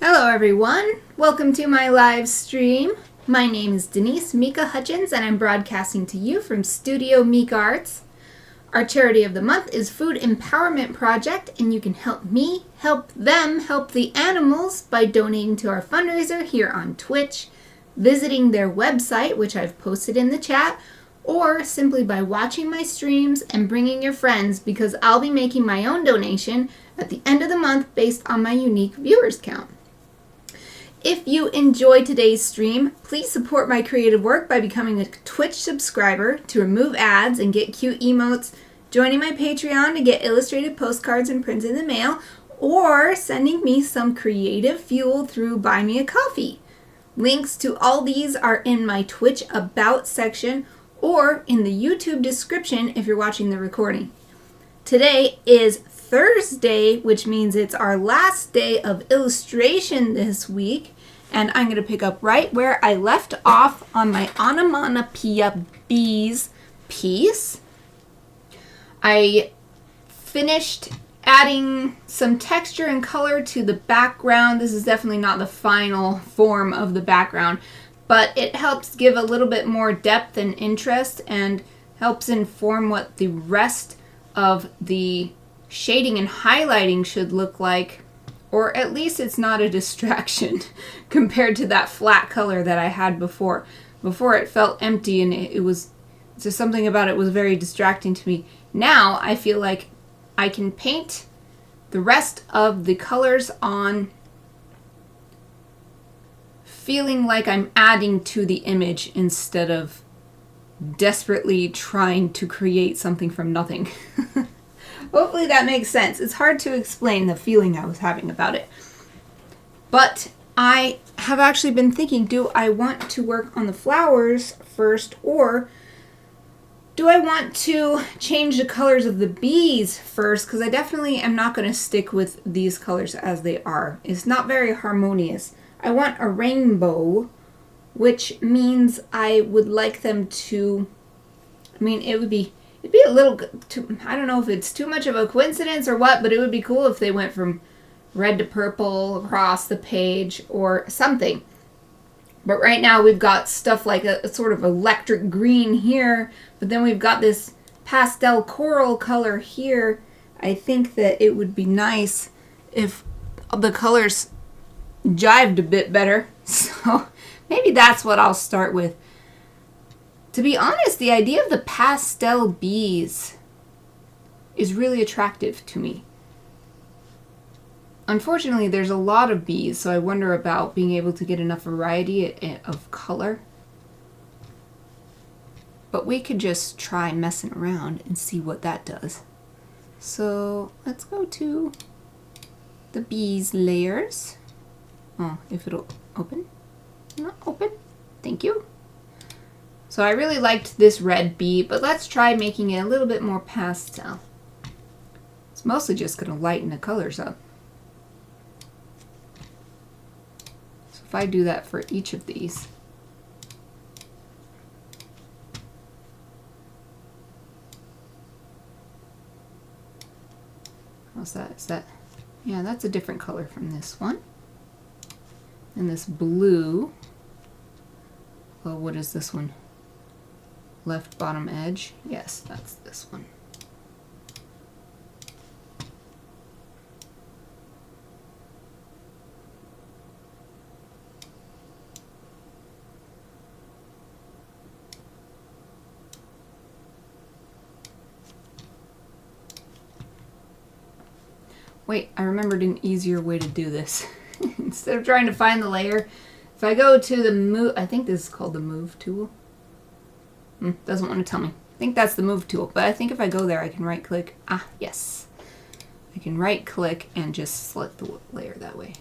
Hello everyone, welcome to my live stream. My name is Denise Hutchins and I'm broadcasting to you from Studio Mikarts. Our charity of the month is Food Empowerment Project, and you can help me help them help the animals by donating to our fundraiser here on Twitch, visiting their website, which I've posted in the chat, or simply by watching my streams and bringing your friends, because I'll be making my own donation at the end of the month based on my unique viewers count. If you enjoyed today's stream, please support my creative work by becoming a Twitch subscriber to remove ads and get cute emotes, joining my Patreon to get illustrated postcards and prints in the mail, or sending me some creative fuel through Buy Me a Coffee. Links to all these are in my Twitch About section or in the YouTube description if you're watching the recording. Today is Thursday, which means it's our last day of illustration this week, and I'm going to pick up right where I left off on my Onomatopoeia bees piece. I finished adding some texture and color to the background. This is definitely not the final form of the background, but it helps give a little bit more depth and interest and helps inform what the rest of the shading and highlighting should look like, or at least it's not a distraction compared to that flat color that I had before. Before it felt empty and it was just something about it was very distracting to me. Now I feel like I can paint the rest of the colors on feeling like I'm adding to the image instead of desperately trying to create something from nothing. Hopefully that makes sense. It's hard to explain the feeling I was having about it. But I have actually been thinking, do I want to work on the flowers first, or do I want to change the colors of the bees first? Because I definitely am not going to stick with these colors as they are. It's not very harmonious. I want a rainbow, which means I would like them to, it'd be a little too, I don't know if it's too much of a coincidence or what, but it would be cool if they went from red to purple across the page or something. But right now we've got stuff like a sort of electric green here, but then we've got this pastel coral color here. I think that it would be nice if the colors jived a bit better. So maybe that's what I'll start with. To be honest, the idea of the pastel bees is really attractive to me. Unfortunately, there's a lot of bees, so I wonder about being able to get enough variety of color. But we could just try messing around and see what that does. So let's go to the bees layers. Oh, if it'll open. Not open. Thank you. So I really liked this red bee, but let's try making it a little bit more pastel. It's mostly just going to lighten the colors up. So if I do that for each of these. How's that? Is that? Yeah, that's a different color from this one. And this blue. Well, what is this one? Left bottom edge. Yes, that's this one. Wait, I remembered an easier way to do this. Instead of trying to find the layer, if I go to the move, I think this is called the move tool. Doesn't want to tell me. I think that's the move tool, but I think if I go there I can right click. Ah, yes. I can right click and just select the layer that way.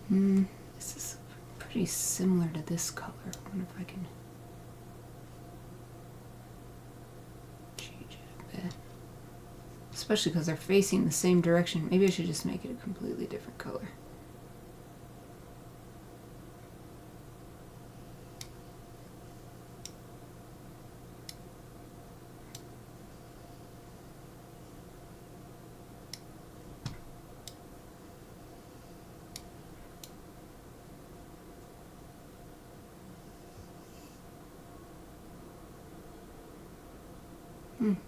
This is pretty similar to this color. I wonder if I can change it a bit. Especially because they're facing the same direction. Maybe I should just make it a completely different color.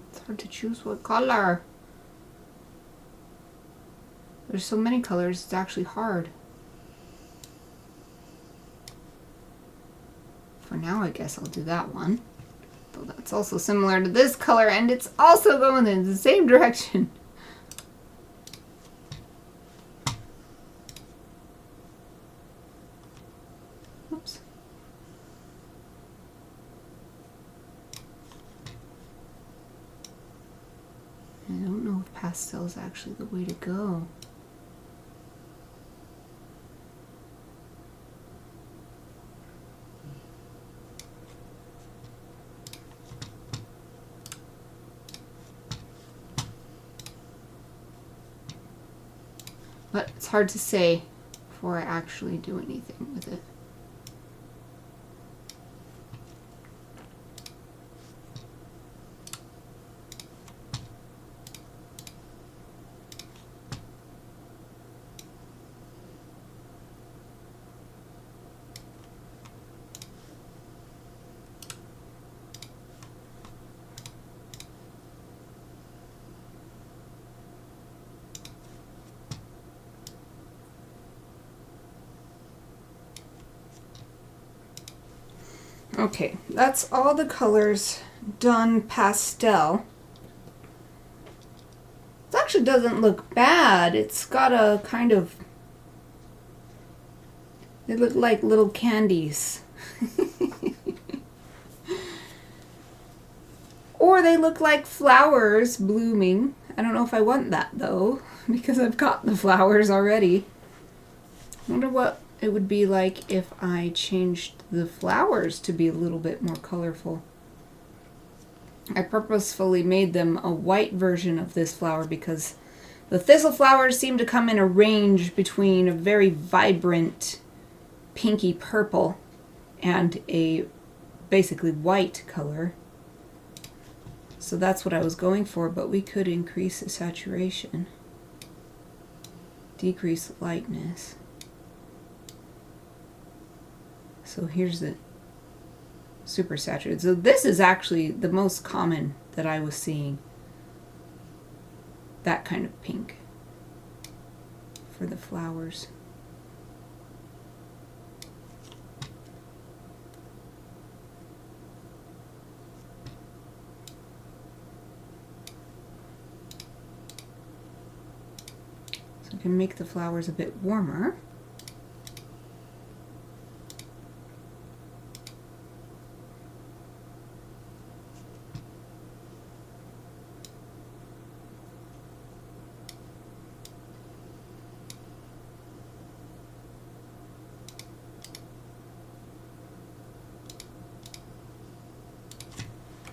It's hard to choose what color. There's so many colors, it's actually hard. For now, I guess I'll do that one. Though that's also similar to this color, and it's also going in the same direction. Oops. I don't know if pastel is actually the way to go. But it's hard to say before I actually do anything with it. Okay, that's all the colors done pastel. It actually doesn't look bad. It's got a kind of, they look like little candies. Or they look like flowers blooming. I don't know if I want that though, because I've got the flowers already. I wonder what it would be like if I changed the flowers to be a little bit more colorful. I purposefully made them a white version of this flower because the thistle flowers seem to come in a range between a very vibrant pinky purple and a basically white color. So that's what I was going for, but we could increase the saturation, decrease the lightness. So here's the super saturated. So this is actually the most common that I was seeing. That kind of pink for the flowers. So I can make the flowers a bit warmer.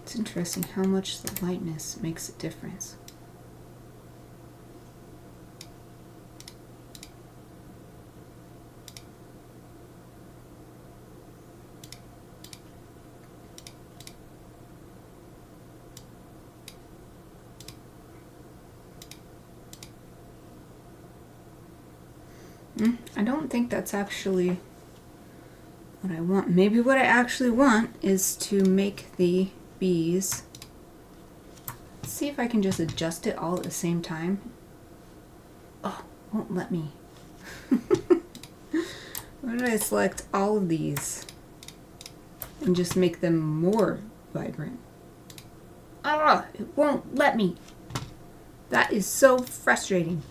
It's interesting how much the lightness makes a difference. I don't think that's actually what I want. Maybe what I actually want is to make the bees. Let's see if I can just adjust it all at the same time. Oh, won't let me. Why did I select all of these and just make them more vibrant? Ah, it won't let me. That is so frustrating.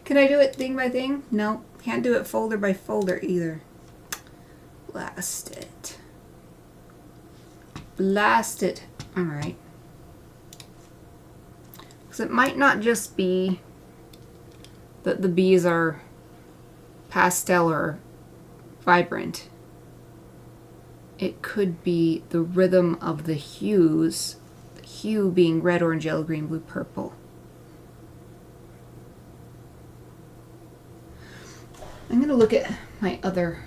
Can I do it thing by thing? No, can't do it folder by folder either. Blast it. Blast it. Alright. Because it might not just be that the bees are pastel or vibrant. It could be the rhythm of the hues, the hue being red, orange, yellow, green, blue, purple. I'm going to look at my other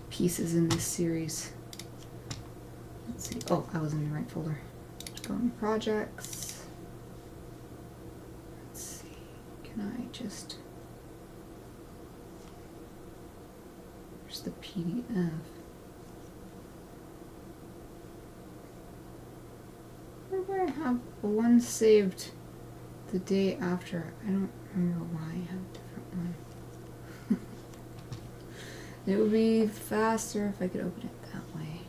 pieces in this series. Let's see. Oh, I was in the right folder. Go in projects. Let's see. Can I just... Where's the PDF? Where do I have one saved the day after? I don't remember why I have a different one. It would be faster if I could open it that way.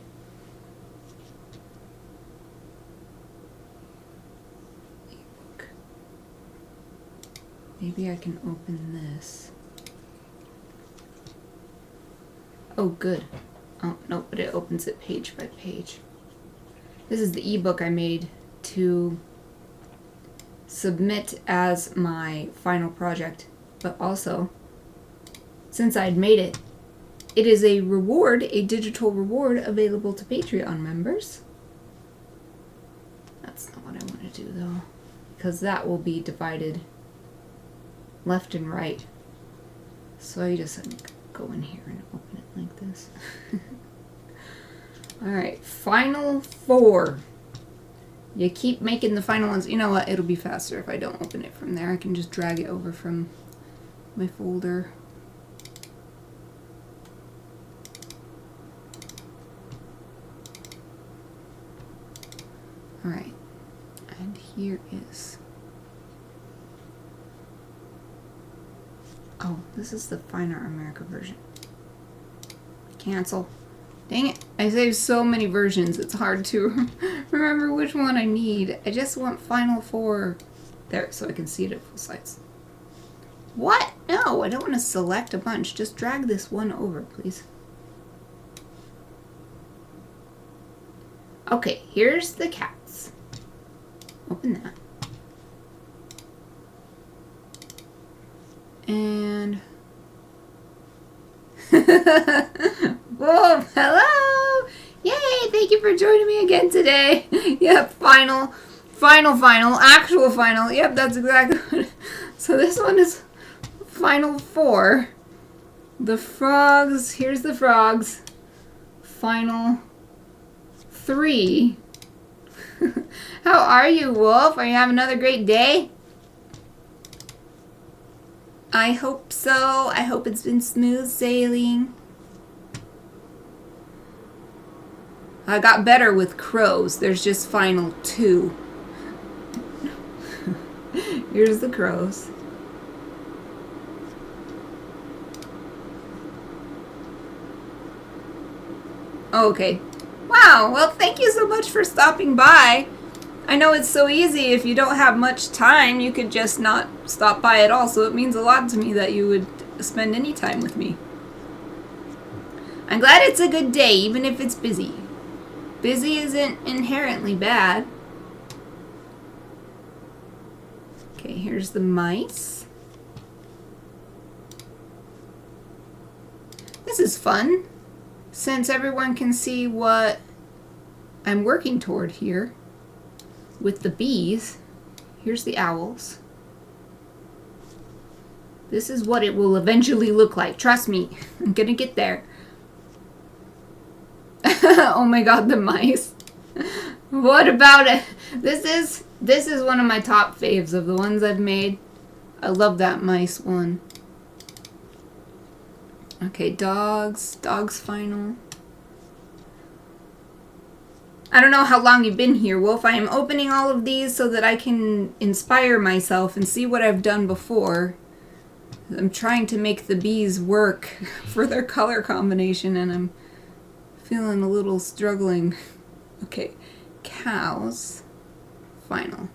Ebook. Maybe I can open this. Oh, good. Oh, no, but it opens it page by page. This is the ebook I made to submit as my final project, but also, since I'd made it, it is a reward, a digital reward available to Patreon members. That's not what I want to do though, because that will be divided left and right. So I just go in here and open it like this. Alright, final 4. You keep making the final ones. You know what? It'll be faster if I don't open it from there. I can just drag it over from my folder. Alright, and here is... Oh, this is the Fine Art America version. Cancel. Dang it, I saved so many versions, it's hard to remember which one I need. I just want Final 4 there so I can see it at full size. What? No, I don't want to select a bunch. Just drag this one over, please. Okay, here's the cats. Open that. And... Whoa, hello! Yay, thank you for joining me again today. Yep, final, actual final. Yep, that's exactly what it, so this one is Final 4. The frogs, here's the frogs. Final 3. How are you, Wolf? Are you having another great day? I hope so. I hope it's been smooth sailing. I got better with crows. There's just Final 2. Here's the crows. Okay. Wow, well, thank you so much for stopping by. I know it's so easy if you don't have much time, you could just not stop by at all, so it means a lot to me that you would spend any time with me. I'm glad it's a good day, even if it's busy. Busy isn't inherently bad. Okay, here's the mice. This is fun, since everyone can see what I'm working toward here. With the bees, here's the owls. This is what it will eventually look like. Trust me, I'm gonna get there. Oh my god, the mice. What about it? This is one of my top faves of the ones I've made. I love that mice one. Okay, dogs final. I don't know how long you've been here, Wolf. I am opening all of these so that I can inspire myself and see what I've done before. I'm trying to make the bees work for their color combination, and I'm feeling a little struggling. Okay, cows final.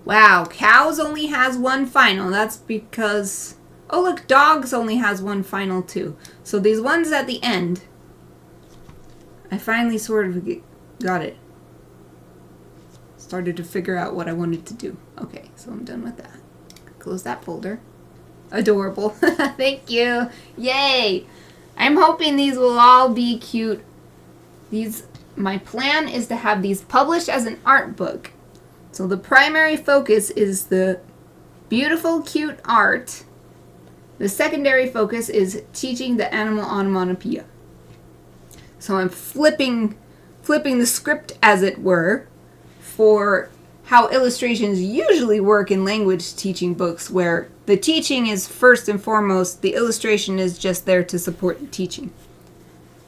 Wow, cows only has one final. That's because... Oh, look, dogs only has one final too. So these ones at the end... I finally sort of got it. Started to figure out what I wanted to do. Okay, so I'm done with that. Close that folder. Adorable. Thank you. Yay. I'm hoping these will all be cute. My plan is to have these published as an art book. So the primary focus is the beautiful, cute art. The secondary focus is teaching the animal onomatopoeia. So I'm flipping the script, as it were, for how illustrations usually work in language teaching books, where the teaching is first and foremost, the illustration is just there to support the teaching.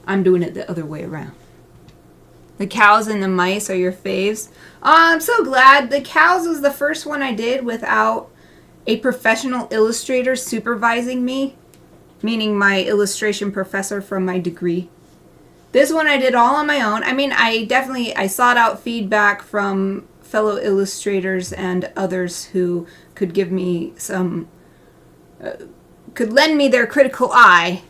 I'm doing it the other way around. The cows and the mice are your faves. Oh, I'm so glad. The cows was the first one I did without a professional illustrator supervising me, meaning my illustration professor from my degree. This one I did all on my own. I mean, I sought out feedback from fellow illustrators and others who could give me could lend me their critical eye.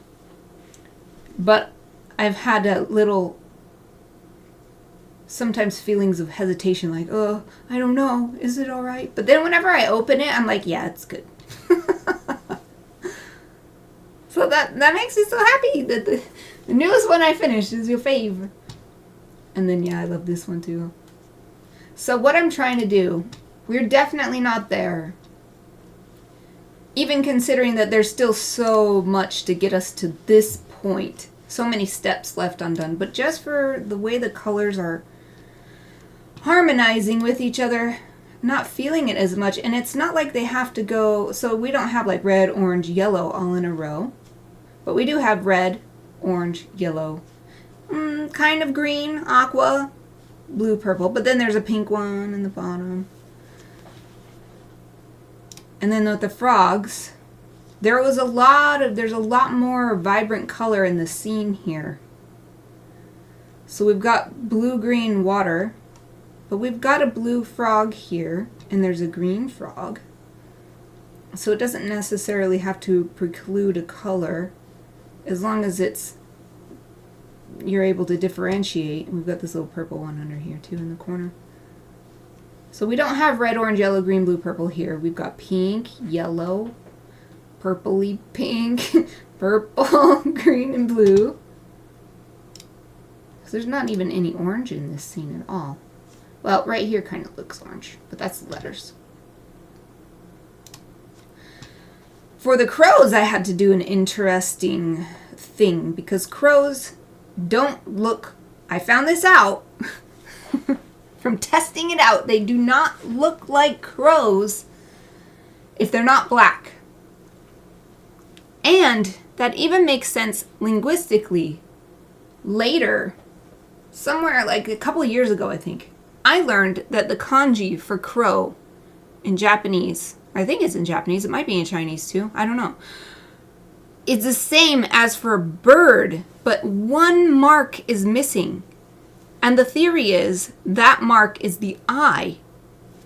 But I've had a little, sometimes feelings of hesitation, like, oh, I don't know, is it all right? But then whenever I open it, I'm like, yeah, it's good. So that makes me so happy that the newest one I finished is your fave. And then, yeah, I love this one too. So what I'm trying to do, we're definitely not there. Even considering that there's still so much to get us to this point. So many steps left undone. But just for the way the colors are harmonizing with each other, not feeling it as much. And it's not like they have to go, so we don't have like red, orange, yellow all in a row. But we do have red, orange, yellow, kind of green, aqua, blue, purple. But then there's a pink one in the bottom. And then with the frogs, there's a lot more vibrant color in the scene here. So we've got blue-green water, but we've got a blue frog here, and there's a green frog. So it doesn't necessarily have to preclude a color, as long as you're able to differentiate. We've got this little purple one under here too in the corner. So we don't have red, orange, yellow, green, blue, purple here. We've got pink, yellow, purpley pink, purple, green, and blue. So there's not even any orange in this scene at all. Well, right here kind of looks orange, but that's the letters. For the crows, I had to do an interesting thing, because crows don't look, I found this out from testing it out, they do not look like crows if they're not black. And that even makes sense linguistically. Later, somewhere like a couple of years ago, I think, I learned that the kanji for crow in Japanese, I think it's in Japanese, it might be in Chinese too, I don't know. It's the same as for bird, but one mark is missing. And the theory is that mark is the eye,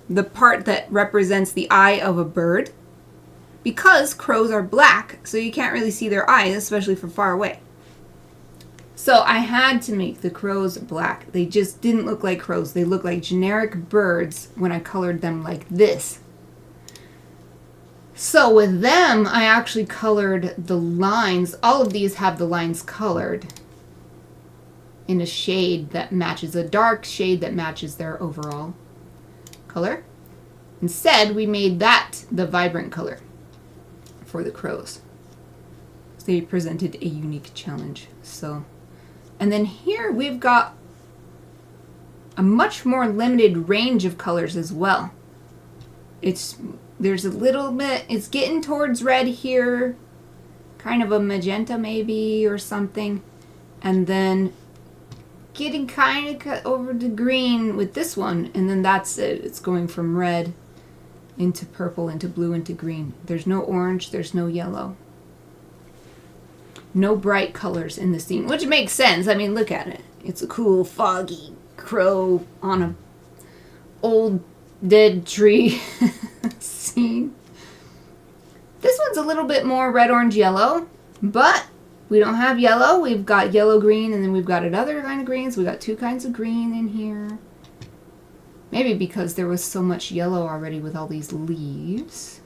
the part that represents the eye of a bird, because crows are black, so you can't really see their eyes, especially from far away. So I had to make the crows black. They just didn't look like crows. They looked like generic birds when I colored them like this. So with them, I actually colored the lines. All of these have the lines colored in a shade that matches, a dark shade that matches their overall color. Instead, we made that the vibrant color for the crows. So they presented a unique challenge. So, and then here we've got a much more limited range of colors as well. There's a little bit, it's getting towards red here, kind of a magenta maybe or something, and then getting kind of over to green with this one, and then that's it. It's going from red into purple, into blue, into green. There's no orange, there's no yellow. No bright colors in the scene, which makes sense. I mean, look at it. It's a cool, foggy crow on a old dead tree scene. This one's a little bit more red, orange, yellow, but we don't have yellow. We've got yellow, green, and then we've got another kind of green. So we got two kinds of green in here. Maybe because there was so much yellow already with all these leaves.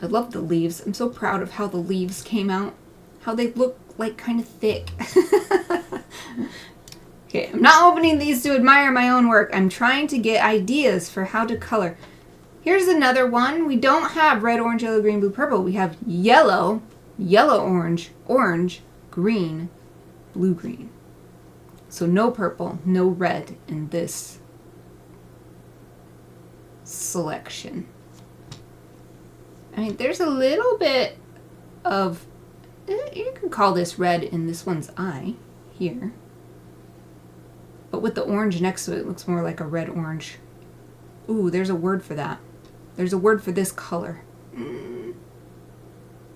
I love the leaves. I'm so proud of how the leaves came out. How they look like kind of thick. Okay, I'm not opening these to admire my own work. I'm trying to get ideas for how to color. Here's another one. We don't have red, orange, yellow, green, blue, purple. We have yellow, yellow, orange, orange, green, blue, green. So no purple, no red in this selection. I mean, there's a little bit of, you can call this red in this one's eye here. But with the orange next to it, it looks more like a red-orange. Ooh, there's a word for that. There's a word for this color.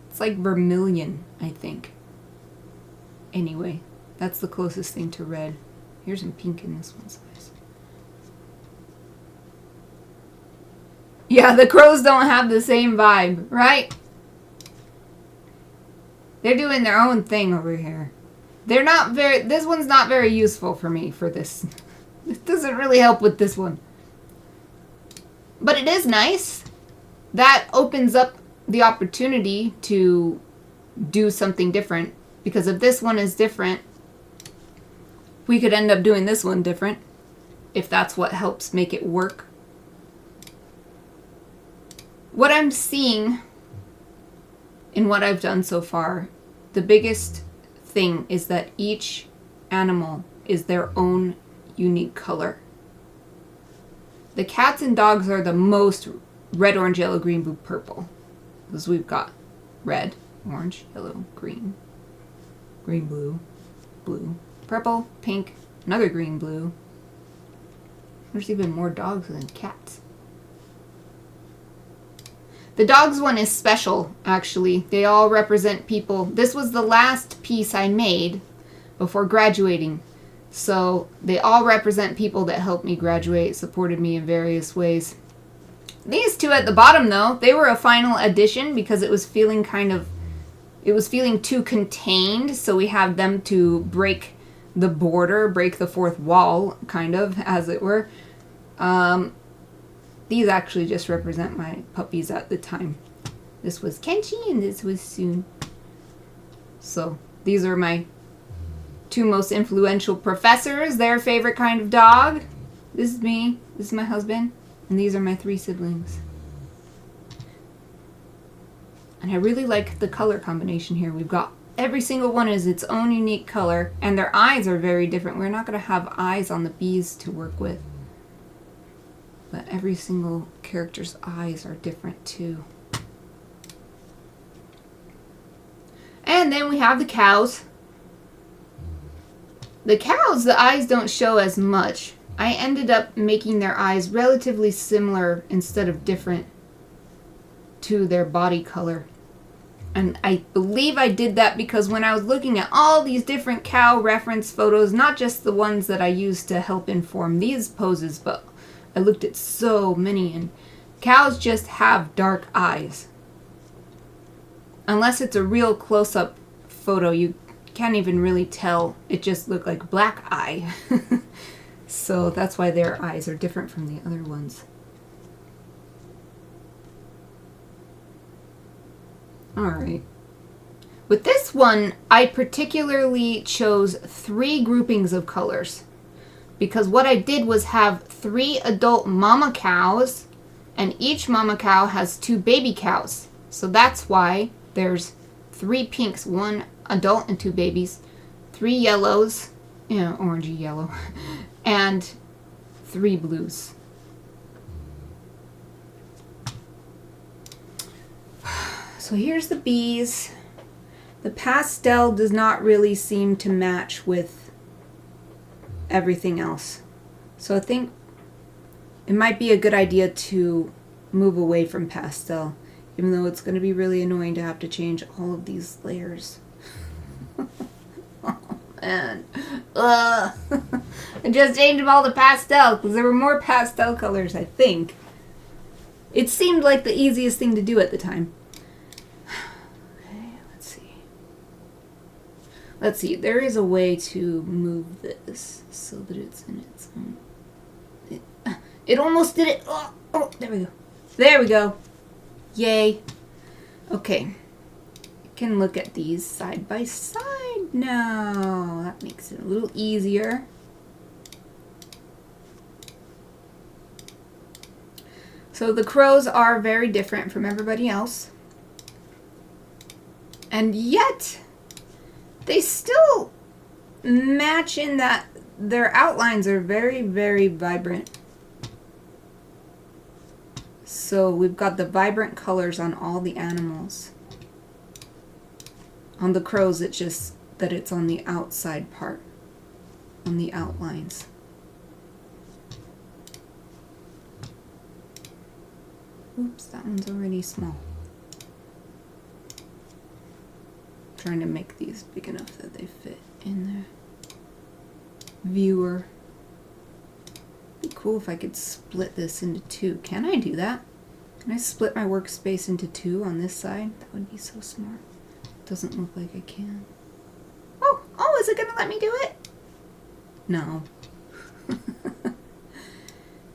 It's like vermilion, I think. Anyway, that's the closest thing to red. Here's some pink in this one's eyes. Yeah, the crows don't have the same vibe, right? They're doing their own thing over here. They're not very, this one's not very useful for me for this. This doesn't really help with this one. But it is nice. That opens up the opportunity to do something different. Because if this one is different, we could end up doing this one different. If that's what helps make it work. What I'm seeing in what I've done so far, the biggest thing is that each animal is their own unique color. The cats and dogs are the most red, orange, yellow, green, blue, purple. Because we've got red, orange, yellow, green, green, blue, blue, purple, pink, another green, blue. There's even more dogs than cats. The dogs one is special, actually. They all represent people. This was the last piece I made before graduating. So they all represent people that helped me graduate, supported me in various ways. These two at the bottom, though, they were a final addition because it was feeling too contained. So we have them to break the border, break the fourth wall, kind of, as it were. These actually just represent my puppies at the time. This was Kenshi and this was Soon. So these are my two most influential professors, their favorite kind of dog. This is me, this is my husband, and these are my 3 siblings. And I really like the color combination here. We've got every single one is its own unique color, and their eyes are very different. We're not going to have eyes on the bees to work with. But every single character's eyes are different too. And then we have the cows. The cows, the eyes don't show as much. I ended up making their eyes relatively similar instead of different to their body color. And I believe I did that because when I was looking at all these different cow reference photos, not just the ones that I used to help inform these poses, but I looked at so many, and cows just have dark eyes. Unless it's a real close-up photo, you can't even really tell. It just looked like black eye. So that's why their eyes are different from the other ones. Alright. With this one, I particularly chose 3 groupings of colors. Because what I did was have 3 adult mama cows, and each mama cow has 2 baby cows. So that's why there's 3 pinks, 1 adult and 2 babies, 3 yellows, orangey yellow, and 3 blues. So here's the bees. The pastel does not really seem to match with everything else. So I think it might be a good idea to move away from pastel, even though it's going to be really annoying to have to change all of these layers. Oh man. I just changed them all to pastel because there were more pastel colors, I think. It seemed like the easiest thing to do at the time. Let's see, there is a way to move this so that it's in its own. It almost did it. Oh, there we go. There we go. Yay. Okay, you can look at these side by side now. That makes it a little easier. So the crows are very different from everybody else. And yet, they still match in that their outlines are very, very vibrant. So we've got the vibrant colors on all the animals. On the crows, it's just that it's on the outside part, on the outlines. Oops, that one's already small. Trying to make these big enough that they fit in the viewer. It'd be cool if I could split this into two. Can I do that? Can I split my workspace into two on this side? That would be so smart. Doesn't look like I can. Oh, is it gonna let me do it? No.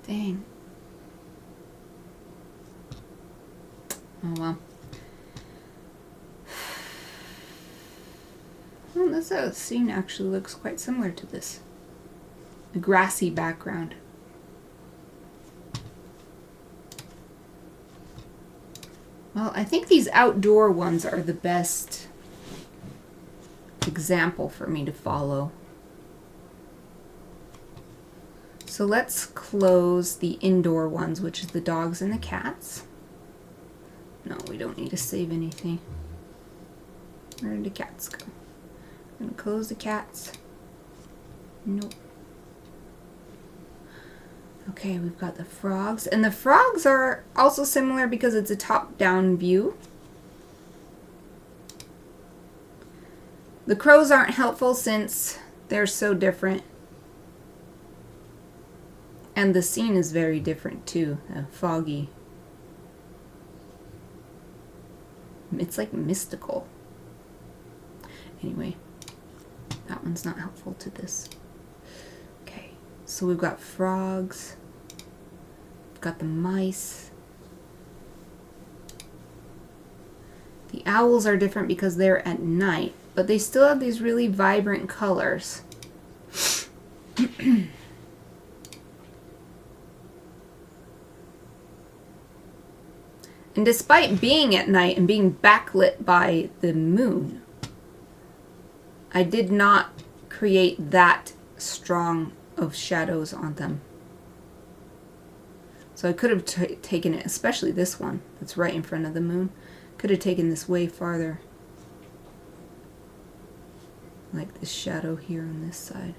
Dang. Oh well. Well, this scene actually looks quite similar to this. A grassy background. Well, I think these outdoor ones are the best example for me to follow. So let's close the indoor ones, which is the dogs and the cats. No, we don't need to save anything. Where did the cats go? I'm gonna close the cats. Nope. Okay, we've got the frogs. And the frogs are also similar because it's a top-down view. The crows aren't helpful since they're so different. And the scene is very different too, foggy. It's like mystical. Anyway, that one's not helpful to this. Okay, so we've got frogs. We've got the mice. The owls are different because they're at night, but they still have these really vibrant colors. And despite being at night and being backlit by the moon, I did not create that strong of shadows on them. So I could have taken it, especially this one that's right in front of the moon, could have taken this way farther. Like this shadow here on this side.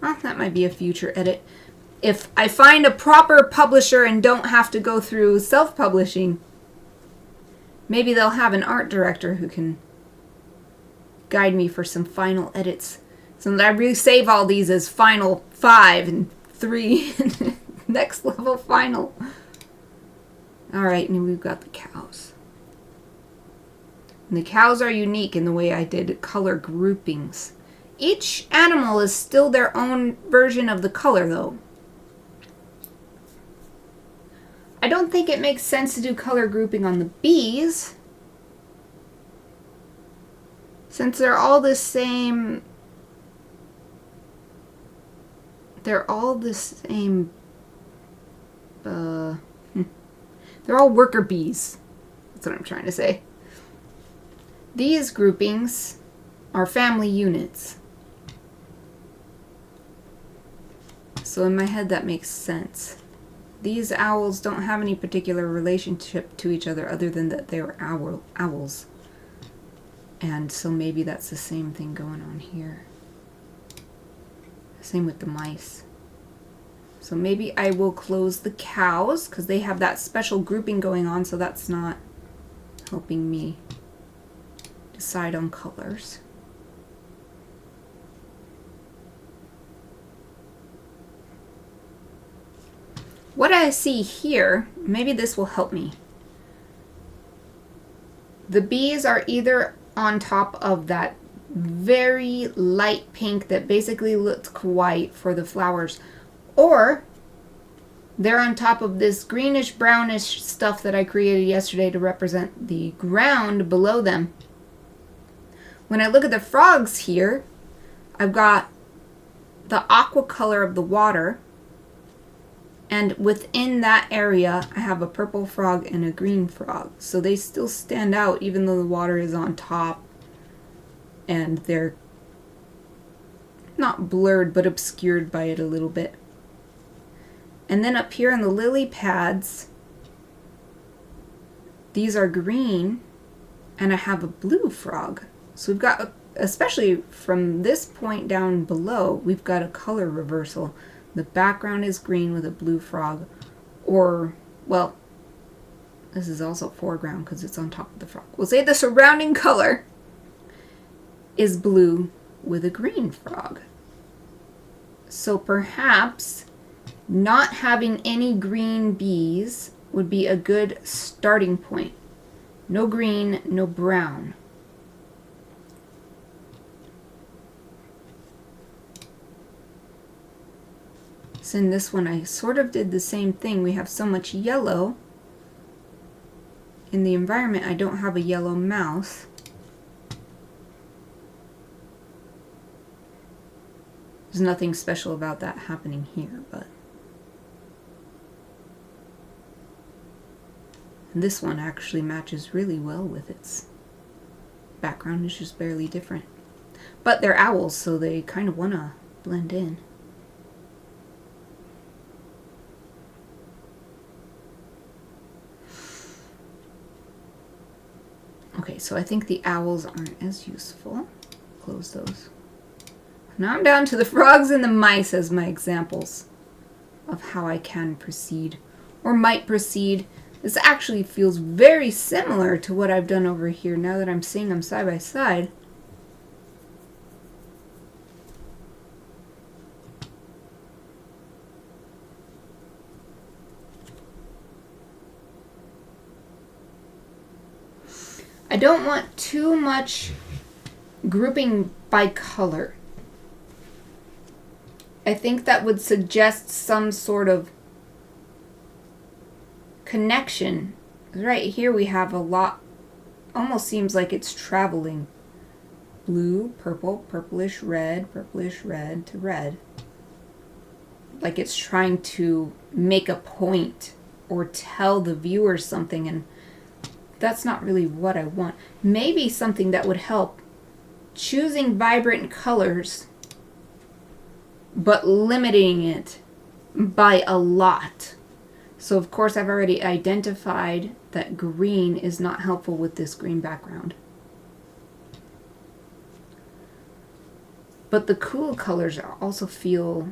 Well, that might be a future edit. If I find a proper publisher and don't have to go through self-publishing, maybe they'll have an art director who can guide me for some final edits. So that I really save all these as final 5 and 3, next level final. Alright, and we've got the cows. And the cows are unique in the way I did color groupings. Each animal is still their own version of the color though. I don't think it makes sense to do color grouping on the bees, since they're all the same. They're all the same. They're all worker bees. That's what I'm trying to say. These groupings are family units. So in my head that makes sense. These owls don't have any particular relationship to each other other than that they're owls. And so maybe that's the same thing going on here. Same with the mice. So maybe I will close the cows because they have that special grouping going on, so that's not helping me decide on colors. What I see here, maybe this will help me. The bees are either on top of that very light pink that basically looks white for the flowers, or They're on top of this greenish brownish stuff that I created yesterday to represent the ground below them. When I look at the frogs here, I've got the aqua color of the water, and within that area I have a purple frog and a green frog. So they still stand out even though the water is on top and they're not blurred but obscured by it a little bit. And then up here on the lily pads, these are green and I have a blue frog. So we've got, especially from this point down below, we've got a color reversal. The background is green with a blue frog, or, well, this is also foreground because it's on top of the frog. We'll say the surrounding color is blue with a green frog. So perhaps not having any green bees would be a good starting point. No green, no brown. So in this one I sort of did the same thing. We have so much yellow in the environment. I don't have a yellow mouse. There's nothing special about that happening here, but this one actually matches really well with its background. It's just barely different. But they're owls, so they kind of want to blend in. Okay, so I think the owls aren't as useful. Close those. Now I'm down to the frogs and the mice as my examples of how I can proceed, or might proceed. This actually feels very similar to what I've done over here now that I'm seeing them side by side. I don't want too much grouping by color. I think that would suggest some sort of connection. Right here we have a lot, almost seems like it's traveling. Blue, purple, purplish red to red. Like it's trying to make a point or tell the viewer something, and that's not really what I want. Maybe something that would help, choosing vibrant colors but limiting it by a lot. So of course I've already identified that green is not helpful with this green background. But the cool colors also feel,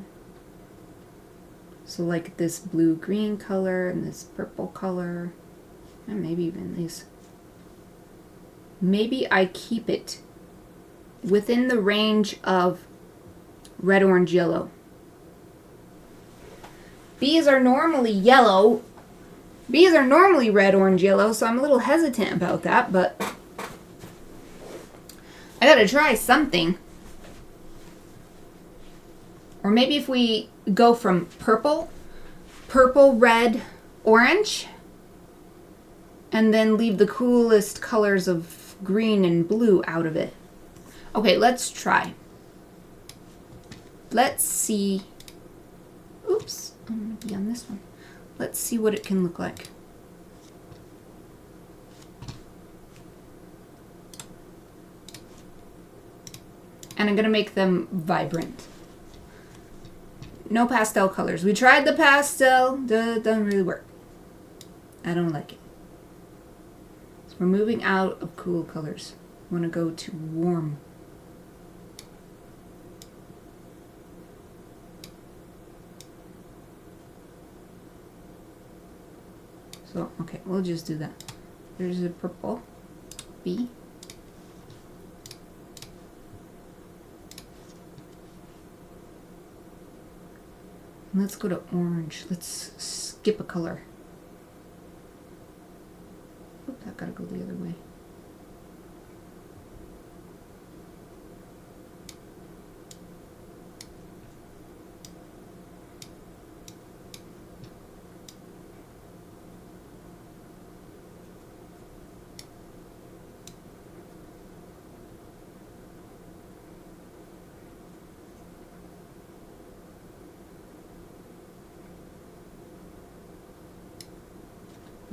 so like this blue-green color and this purple color, and maybe even these. Maybe I keep it within the range of red, orange, yellow. Bees are normally yellow. Bees are normally red, orange, yellow, so I'm a little hesitant about that, but I gotta try something. Or maybe if we go from purple, red, orange, and then leave the coolest colors of green and blue out of it. Okay, let's try. Let's see. Oops, I'm going to be on this one. Let's see what it can look like. And I'm going to make them vibrant. No pastel colors. We tried the pastel. Doesn't really work. I don't like it. So we're moving out of cool colors. We want to go to warm. So, okay, we'll just do that. There's a purple bee. Let's go to orange. Let's skip a color. Oops, I've got to go the other way.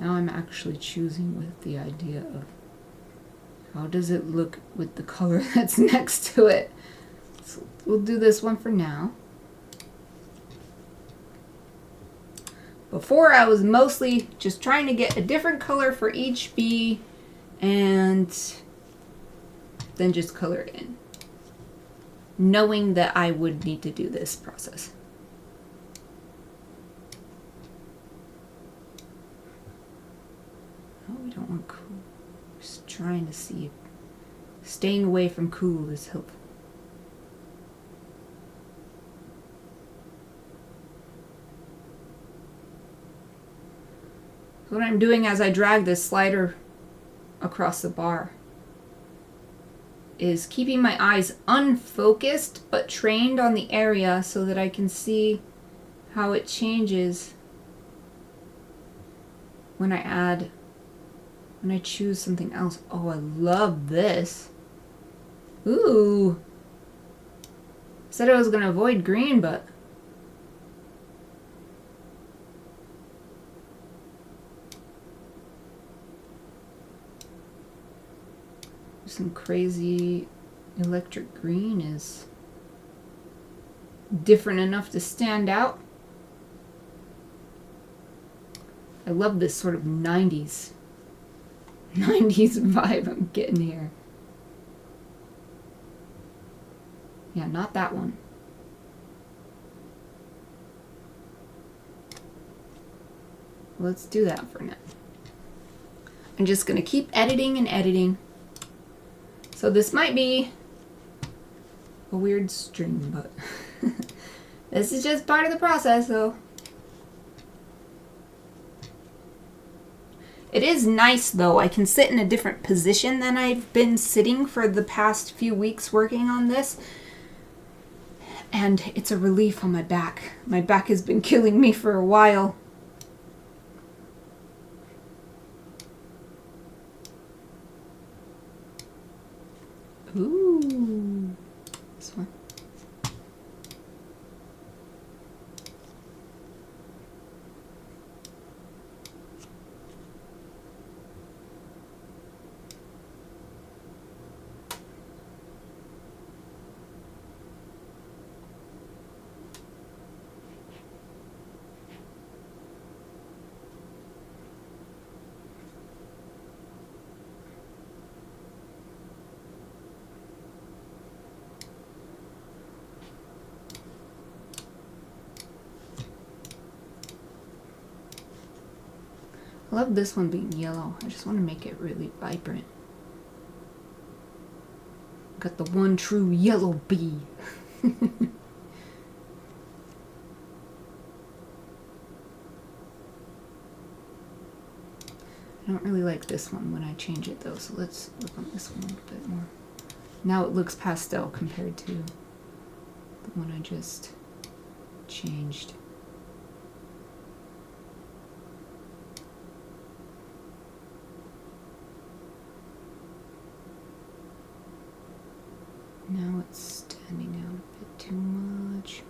Now I'm actually choosing with the idea of how does it look with the color that's next to it. So we'll do this one for now. Before I was mostly just trying to get a different color for each bee and then just color it in, knowing that I would need to do this process. Oh, we don't want cool. Just trying to see if staying away from cool is helpful. What I'm doing as I drag this slider across the bar is keeping my eyes unfocused but trained on the area so that I can see how it changes when I choose something else. Oh, I love this. Ooh. Said I was going to avoid green, but some crazy electric green is different enough to stand out. I love this sort of 90s vibe I'm getting here. Yeah, not that one. Let's do that for now. I'm just going to keep editing and editing. So this might be a weird string, but this is just part of the process, so. It is nice, though. I can sit in a different position than I've been sitting for the past few weeks working on this. And it's a relief on my back. My back has been killing me for a while. Ooh, this one. I love this one being yellow. I just want to make it really vibrant. Got the one true yellow bee. I don't really like this one when I change it though, so let's look on this one a little bit more. Now it looks pastel compared to the one I just changed. Now it's standing out a bit too much.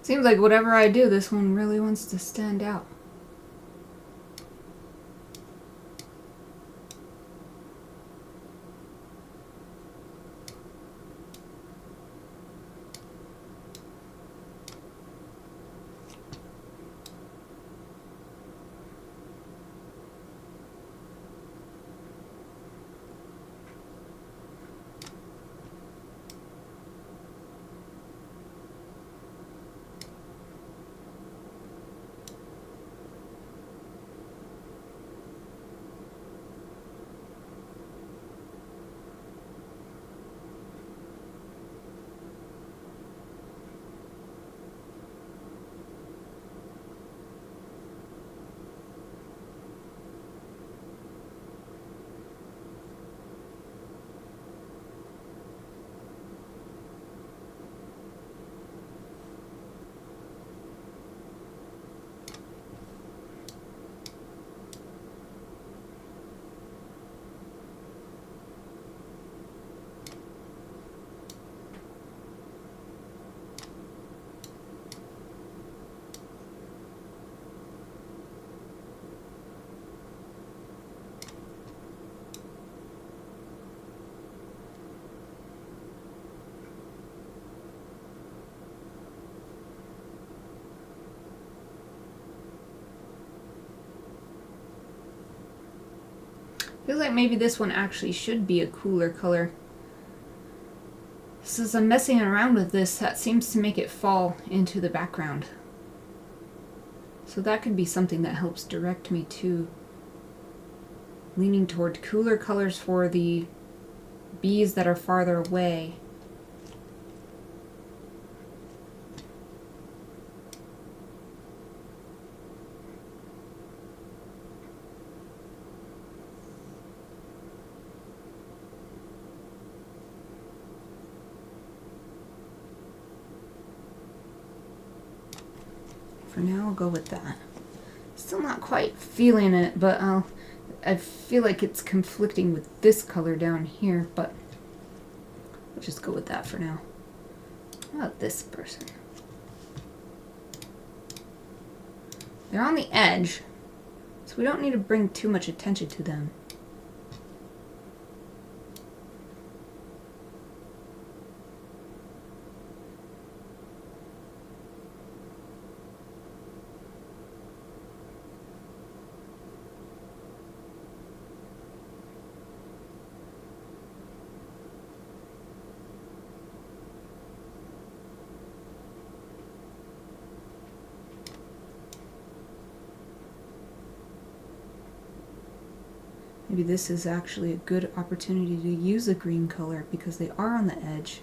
Seems like whatever I do, this one really wants to stand out. I feel like maybe this one actually should be a cooler color. So as I'm messing around with this, that seems to make it fall into the background. So that could be something that helps direct me to leaning toward cooler colors for the bees that are farther away. For now, I'll go with that. Still not quite feeling it, but I feel like it's conflicting with this color down here, but I'll just go with that for now. How about this person? They're on the edge, so we don't need to bring too much attention to them. Maybe this is actually a good opportunity to use a green color because they are on the edge.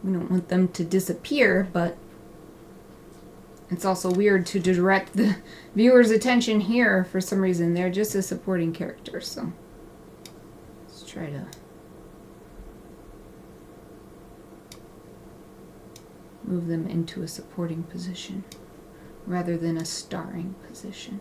We don't want them to disappear, but it's also weird to direct the viewer's attention here for some reason. They're just a supporting character, so let's try to move them into a supporting position rather than a starring position.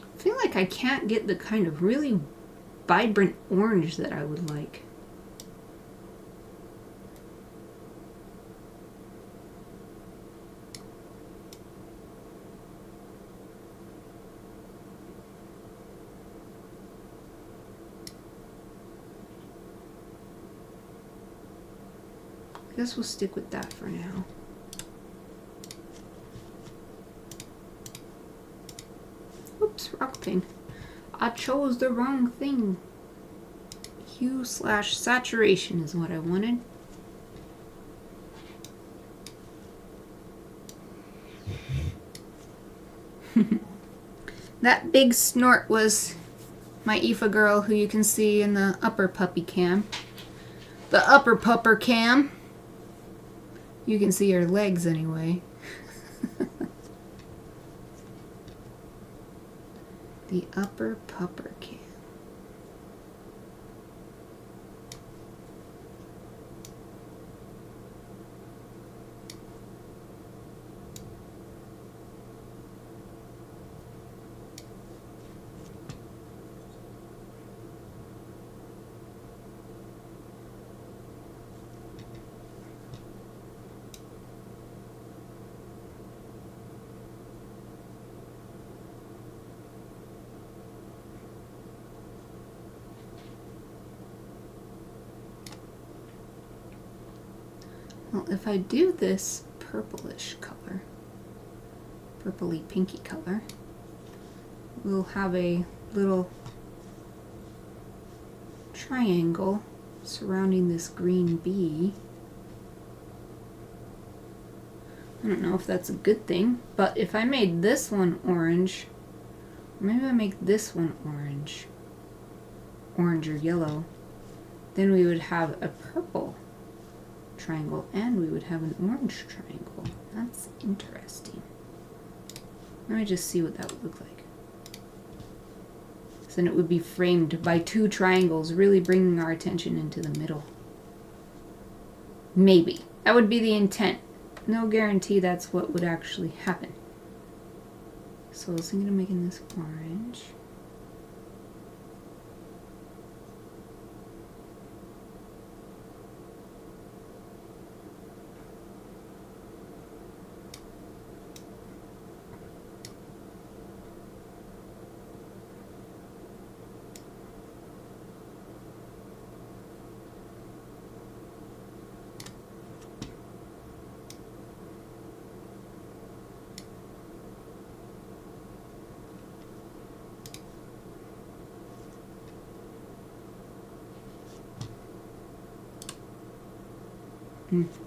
I feel like I can't get the kind of really vibrant orange that I would like. I guess we'll stick with that for now. Oops, rock paint. I chose the wrong thing. Hue/saturation is what I wanted. That big snort was my Aoife girl, who you can see in the upper puppy cam. The upper pupper cam. You can see her legs anyway. The upper pupper cam. Well, if I do this purplish color, purpley pinky color, we'll have a little triangle surrounding this green bee. I don't know if that's a good thing, but if I made this one orange, or maybe I make this one orange or yellow, then we would have a purple triangle and we would have an orange triangle. That's interesting. Let me just see what that would look like. So then it would be framed by two triangles, really bringing our attention into the middle. Maybe. That would be the intent. no guarantee that's what would actually happen. So I was thinking of making this orange.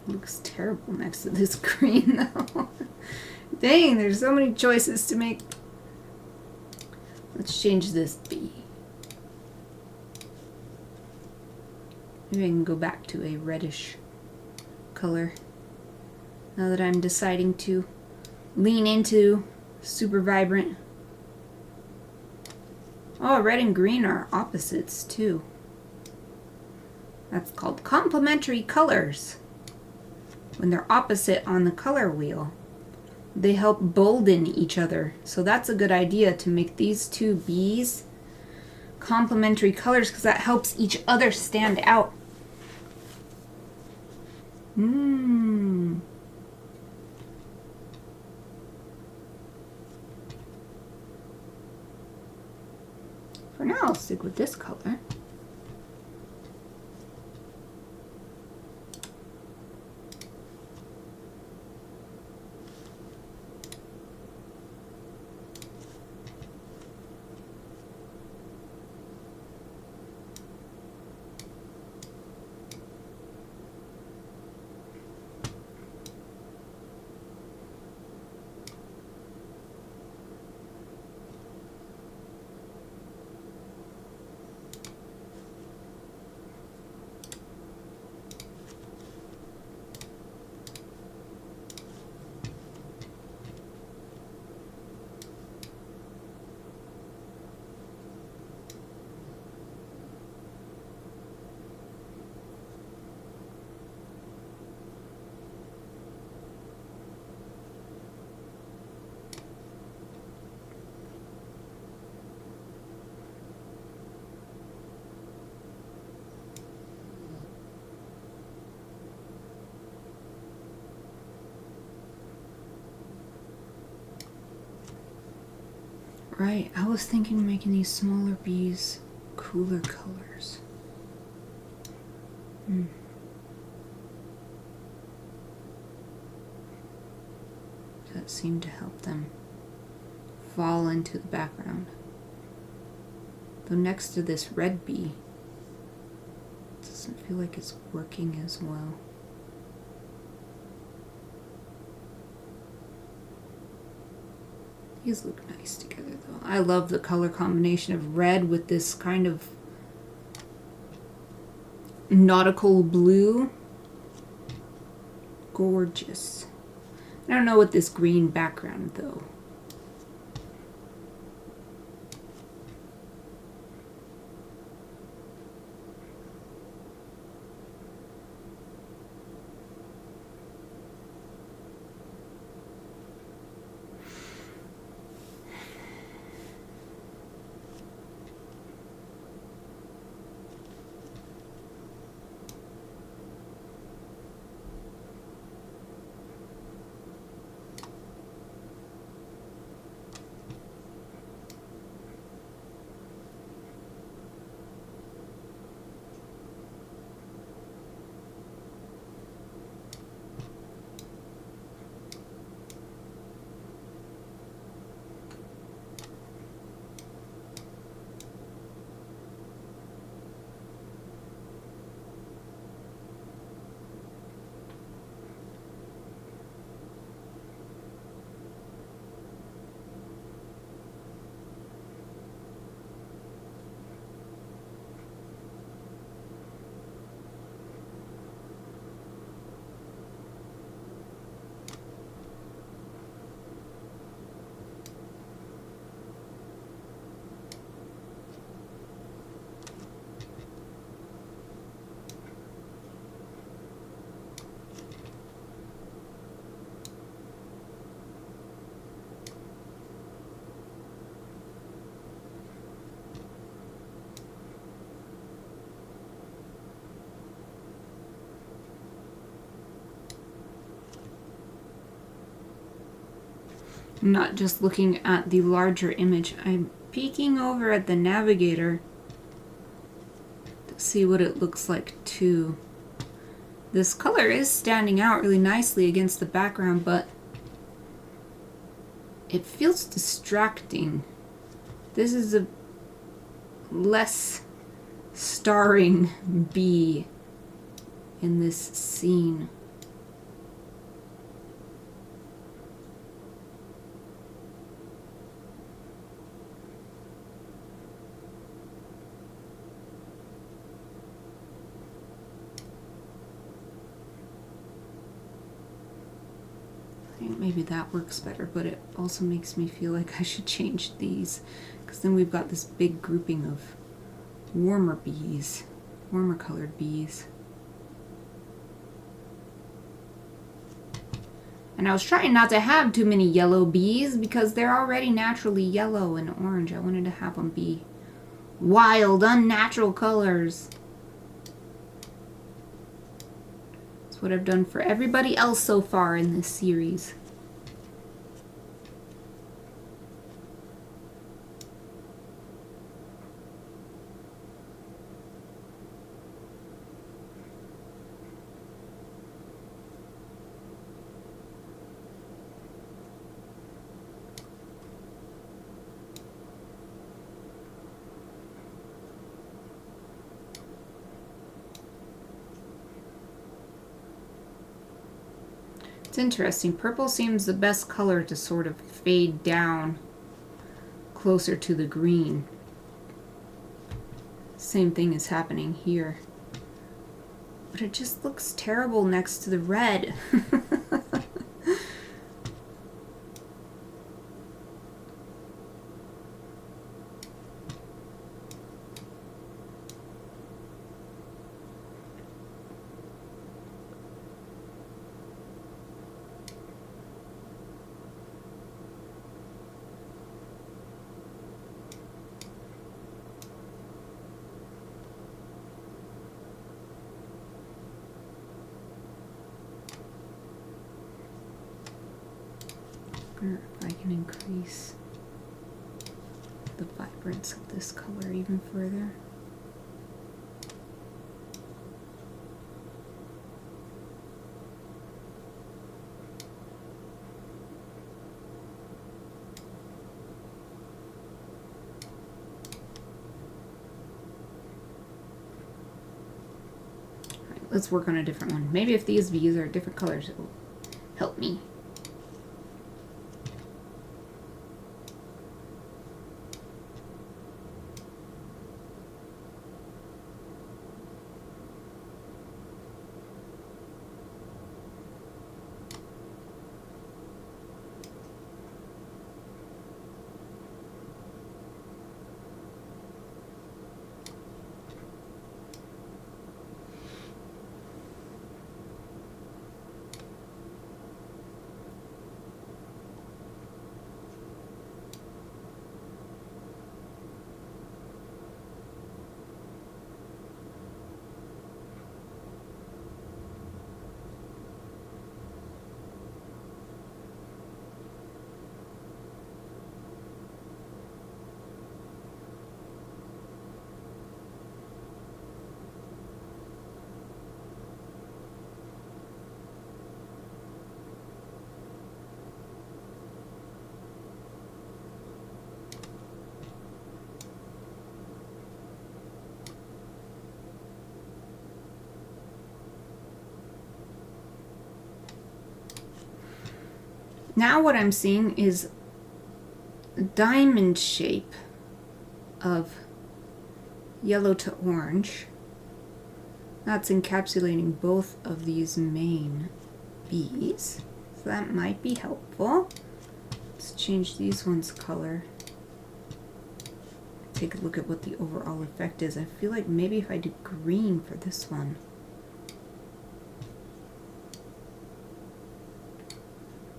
Looks terrible next to this green though. Dang, there's so many choices to make. Let's change this B. Maybe I can go back to a reddish color now that I'm deciding to lean into super vibrant. Oh, red and green are opposites too. That's called complementary colors. When they're opposite on the color wheel, they help bolden each other. So that's a good idea to make these two B's complementary colors because that helps each other stand out. For now, I'll stick with this color. Right, I was thinking of making these smaller bees cooler colors. That seemed to help them fall into the background. Though next to this red bee, it doesn't feel like it's working as well. These look nice together though. I love the color combination of red with this kind of nautical blue. Gorgeous. I don't know what this green background though. I'm not just looking at the larger image. I'm peeking over at the navigator to see what it looks like too. This color is standing out really nicely against the background, but it feels distracting. This is a less starring bee in this scene. I think maybe that works better, but it also makes me feel like I should change these, because then we've got this big grouping of warmer bees, warmer colored bees. And I was trying not to have too many yellow bees because they're already naturally yellow and orange. I wanted to have them be wild, unnatural colors. That's what I've done for everybody else so far in this series. It's interesting. Purple seems the best color to sort of fade down closer to the green. Same thing is happening here. But it just looks terrible next to the red. If I can increase the vibrance of this color even further. All right, let's work on a different one. Maybe if these bees are different colors, it will help me. Now what I'm seeing is a diamond shape of yellow to orange. That's encapsulating both of these main bees. So that might be helpful. Let's change these ones' color. Take a look at what the overall effect is. I feel like maybe if I do green for this one.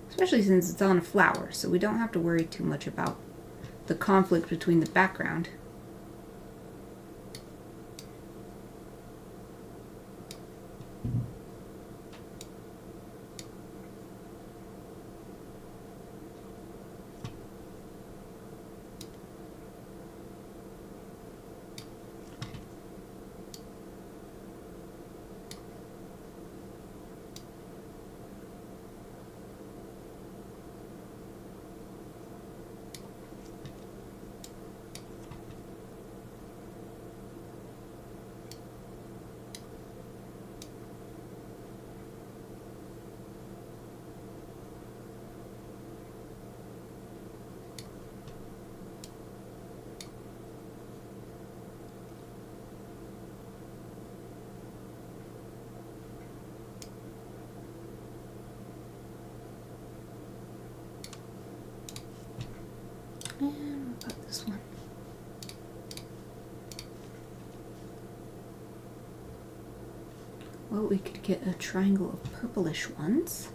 Especially since it's on a flower, so we don't have to worry too much about the conflict between the background. about this one? Well, we could get a triangle of purplish ones.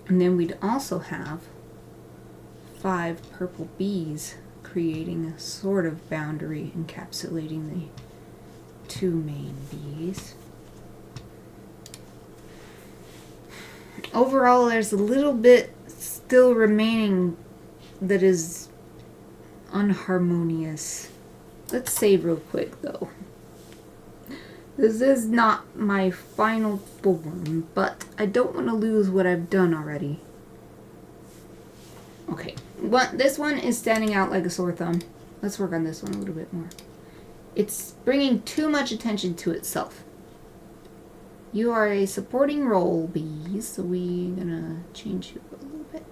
And then we'd also have 5 purple bees, creating a sort of boundary encapsulating the 2 main bees. Overall, there's a little bit still remaining that is unharmonious. Let's save real quick though. This is not my final form, but I don't want to lose what I've done already. Okay, this one is standing out like a sore thumb. Let's work on this one a little bit more. It's bringing too much attention to itself. You are a supporting role, bees, so we're gonna change you a little bit.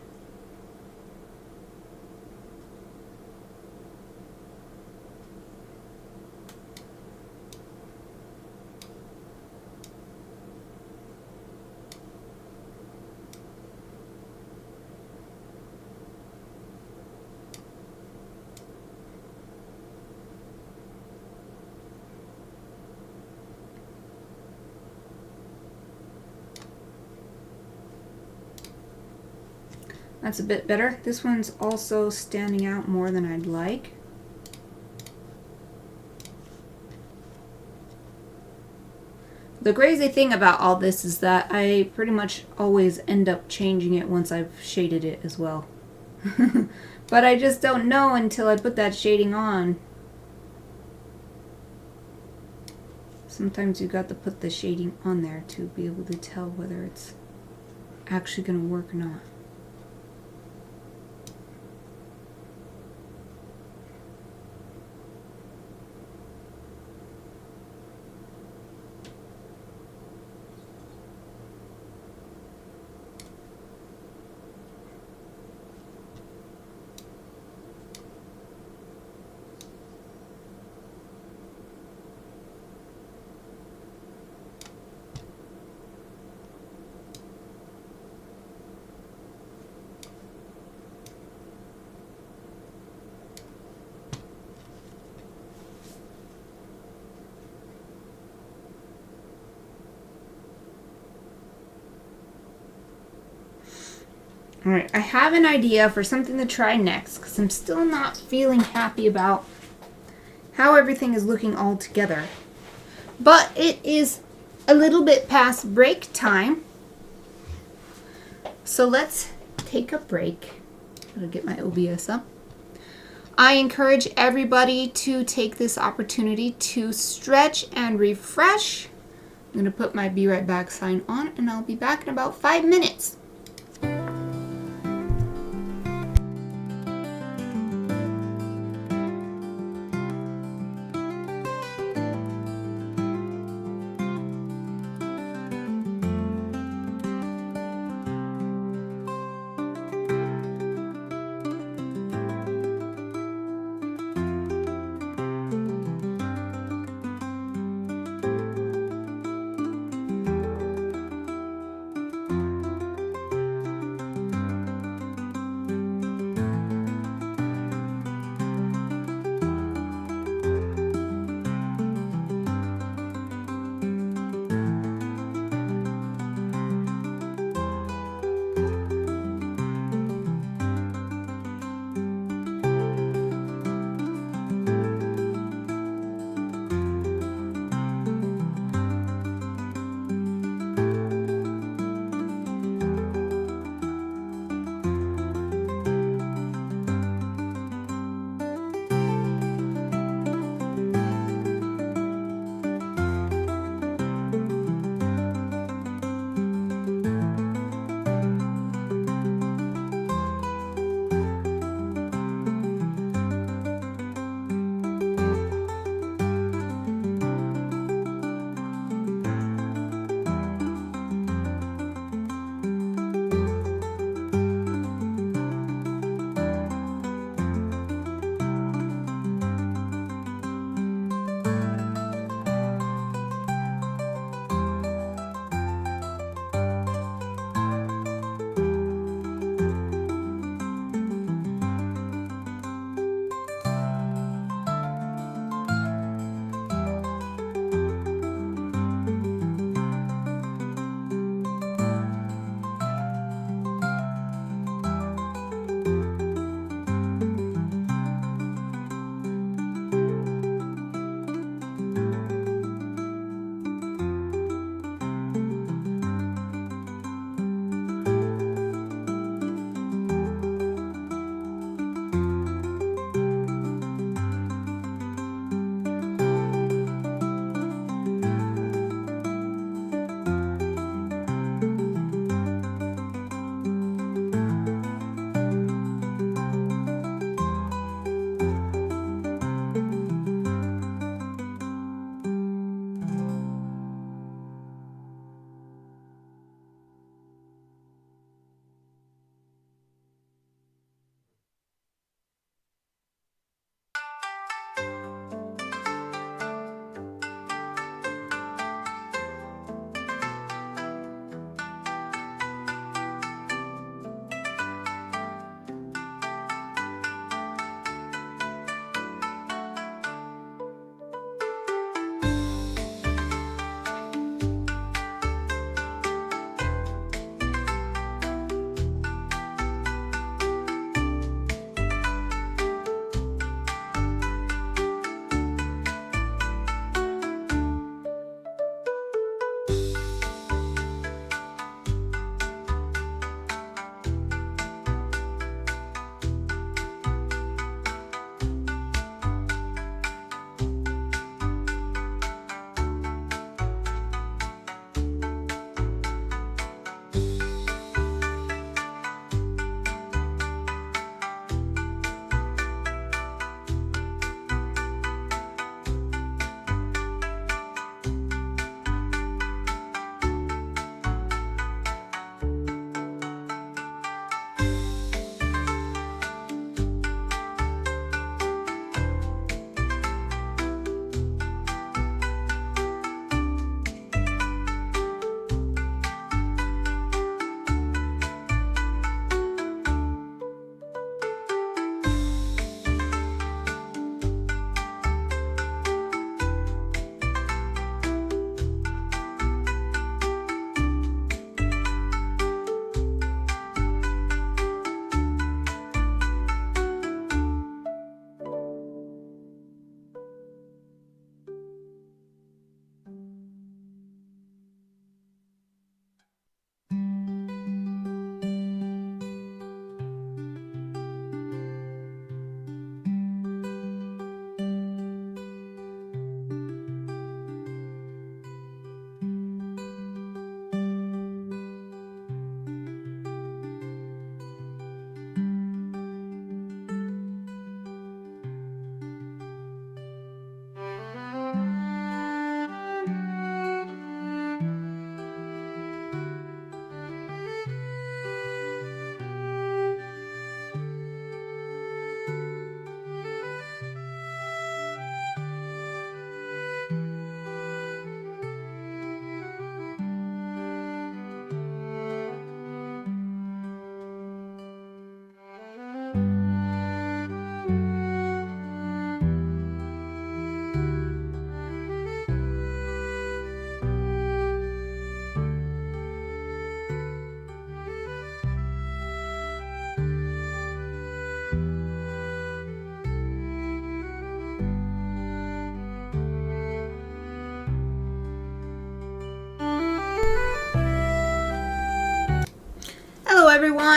That's a bit better. This one's also standing out more than I'd like. The crazy thing about all this is that I pretty much always end up changing it once I've shaded it as well. But I just don't know until I put that shading on. Sometimes you got to put the shading on there to be able to tell whether it's actually going to work or not. Alright, I have an idea for something to try next because I'm still not feeling happy about how everything is looking all together. But it is a little bit past break time. So let's take a break. I'll get my OBS up. I encourage everybody to take this opportunity to stretch and refresh. I'm going to put my be right back sign on and I'll be back in about 5 minutes.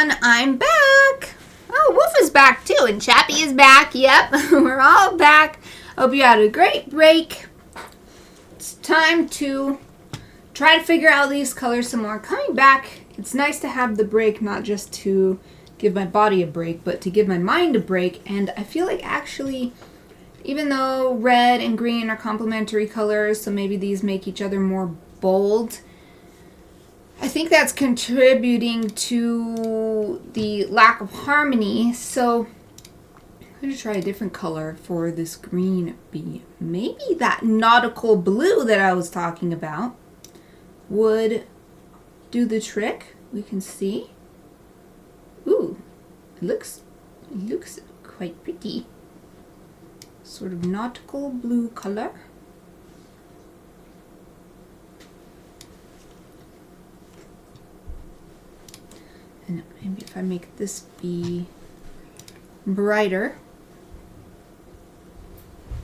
everyone, I'm back. Oh, Wolf is back too, and Chappie is back. Yep, we're all back. Hope you had a great break. It's time to try to figure out these colors some more. Coming back, it's nice to have the break, not just to give my body a break, but to give my mind a break. And I feel like actually, even though red and green are complementary colors, so maybe these make each other more bold, I think that's contributing to the lack of harmony. So I'm going to try a different color for this green bee. Maybe that nautical blue that I was talking about would do the trick. We can see. Ooh, it looks quite pretty. Sort of nautical blue color. And maybe if I make this bee brighter.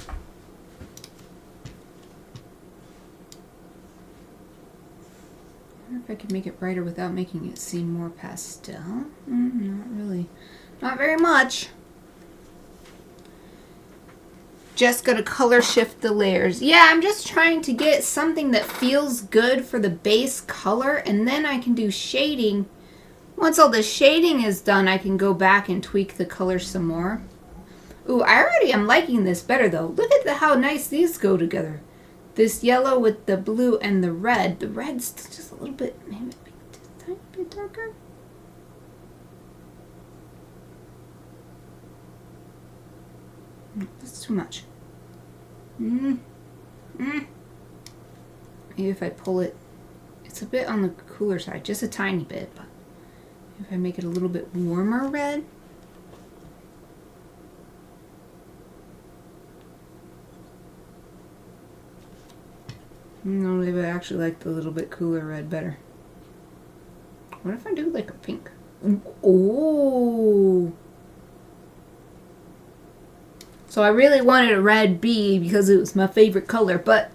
I wonder if I could make it brighter without making it seem more pastel. Not really. Not very much. Just gonna color shift the layers. Yeah, I'm just trying to get something that feels good for the base color, and then I can do shading. Once all the shading is done, I can go back and tweak the color some more. Ooh, I already am liking this better though. Look at how nice these go together. This yellow with the blue and the red. The red's just a little bit, maybe just a tiny bit darker. That's too much. Maybe if I pull it, it's a bit on the cooler side, just a tiny bit, but if I make it a little bit warmer red. No, maybe I actually like the little bit cooler red better. What if I do like a pink? Oh! So I really wanted a red bee because it was my favorite color, but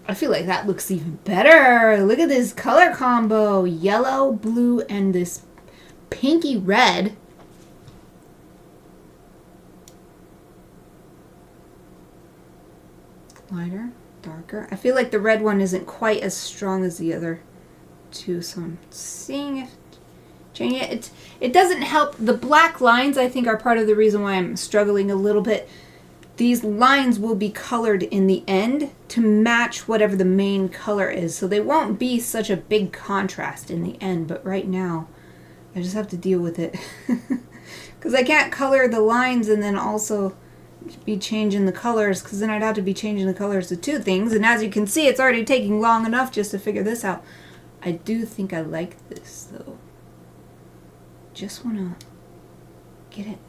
I feel like that looks even better. Look at this color combo. Yellow, blue, and this pinky red. Lighter, darker. I feel like the red one isn't quite as strong as the other two, so I'm seeing if changing it. It doesn't help. The black lines, I think, are part of the reason why I'm struggling a little bit. These lines will be colored in the end to match whatever the main color is. So they won't be such a big contrast in the end. But right now, I just have to deal with it. Because I can't color the lines and then also be changing the colors. Because then I'd have to be changing the colors of two things. And as you can see, it's already taking long enough just to figure this out. I do think I like this, though. Just want to get it.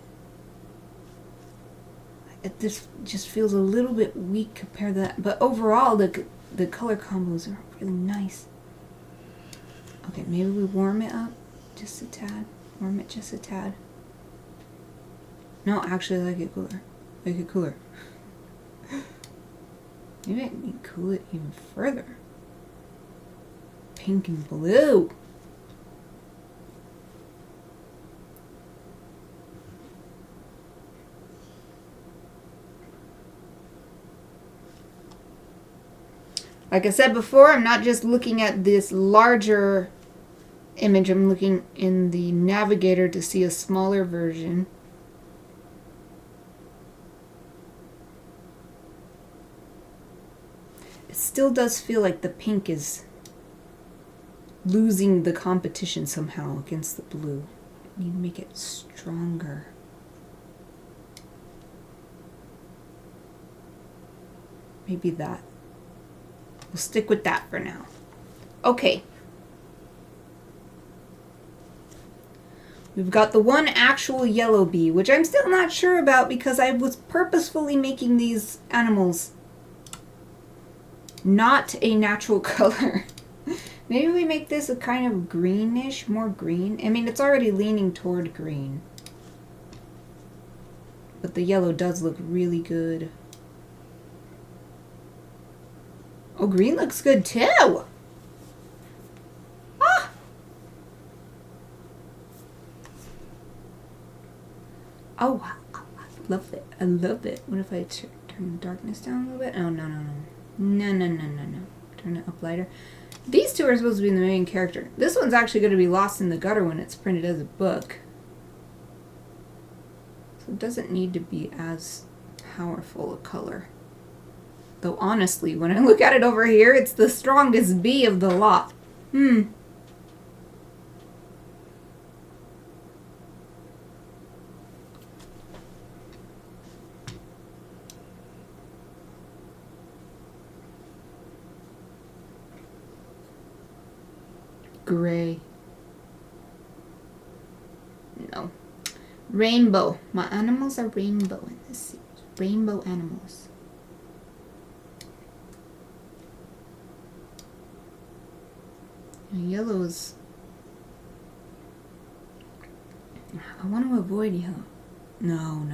This just feels a little bit weak compared to that, but overall the color combos are really nice. Okay, maybe we warm it up just a tad. Warm it just a tad. No, actually, I like it cooler. Make it cooler. Maybe I can cool it even further. Pink and blue. Like I said before, I'm not just looking at this larger image. I'm looking in the navigator to see a smaller version. It still does feel like the pink is losing the competition somehow against the blue. I need to make it stronger. Maybe that. We'll stick with that for now. Okay. We've got the one actual yellow bee, which I'm still not sure about because I was purposefully making these animals not a natural color. Maybe we make this a kind of greenish, more green. I mean, it's already leaning toward green. But the yellow does look really good. Oh, green looks good too. Ah! Oh, I love it. I love it. What if I turn the darkness down a little bit? Oh, no, no, no. No, no, no, no, no. Turn it up lighter. These two are supposed to be the main character. This one's actually going to be lost in the gutter when it's printed as a book. So it doesn't need to be as powerful a color. Though honestly, when I look at it over here, it's the strongest B of the lot. Gray. No. Rainbow. My animals are rainbow in this series. Rainbow animals. Yellow's... I want to avoid yellow. No.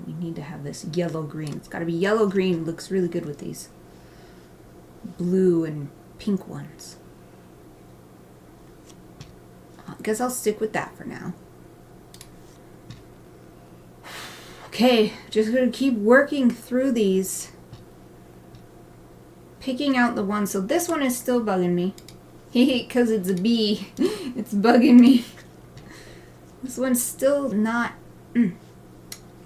We need to have this yellow-green. It's got to be yellow-green. Looks really good with these blue and pink ones. I guess I'll stick with that for now. Okay, just gonna keep working through these. Picking out the ones. So this one is still bugging me. Because it's a B. It's bugging me. This one's still not... I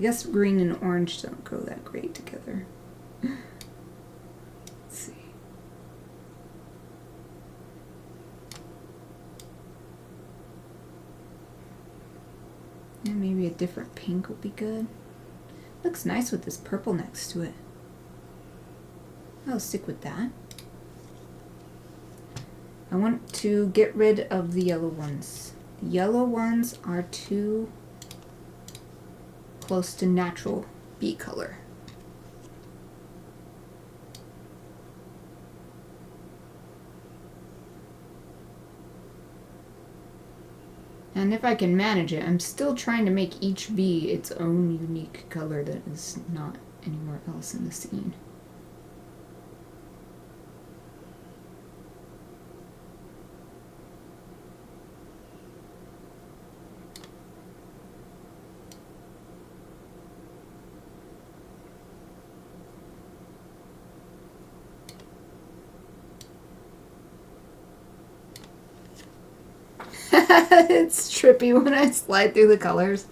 guess green and orange don't go that great together. Let's see. And maybe a different pink would be good. Looks nice with this purple next to it. I'll stick with that. I want to get rid of the yellow ones. The yellow ones are too close to natural bee color. And if I can manage it, I'm still trying to make each bee its own unique color that is not anywhere else in the scene. It's trippy when I slide through the colors.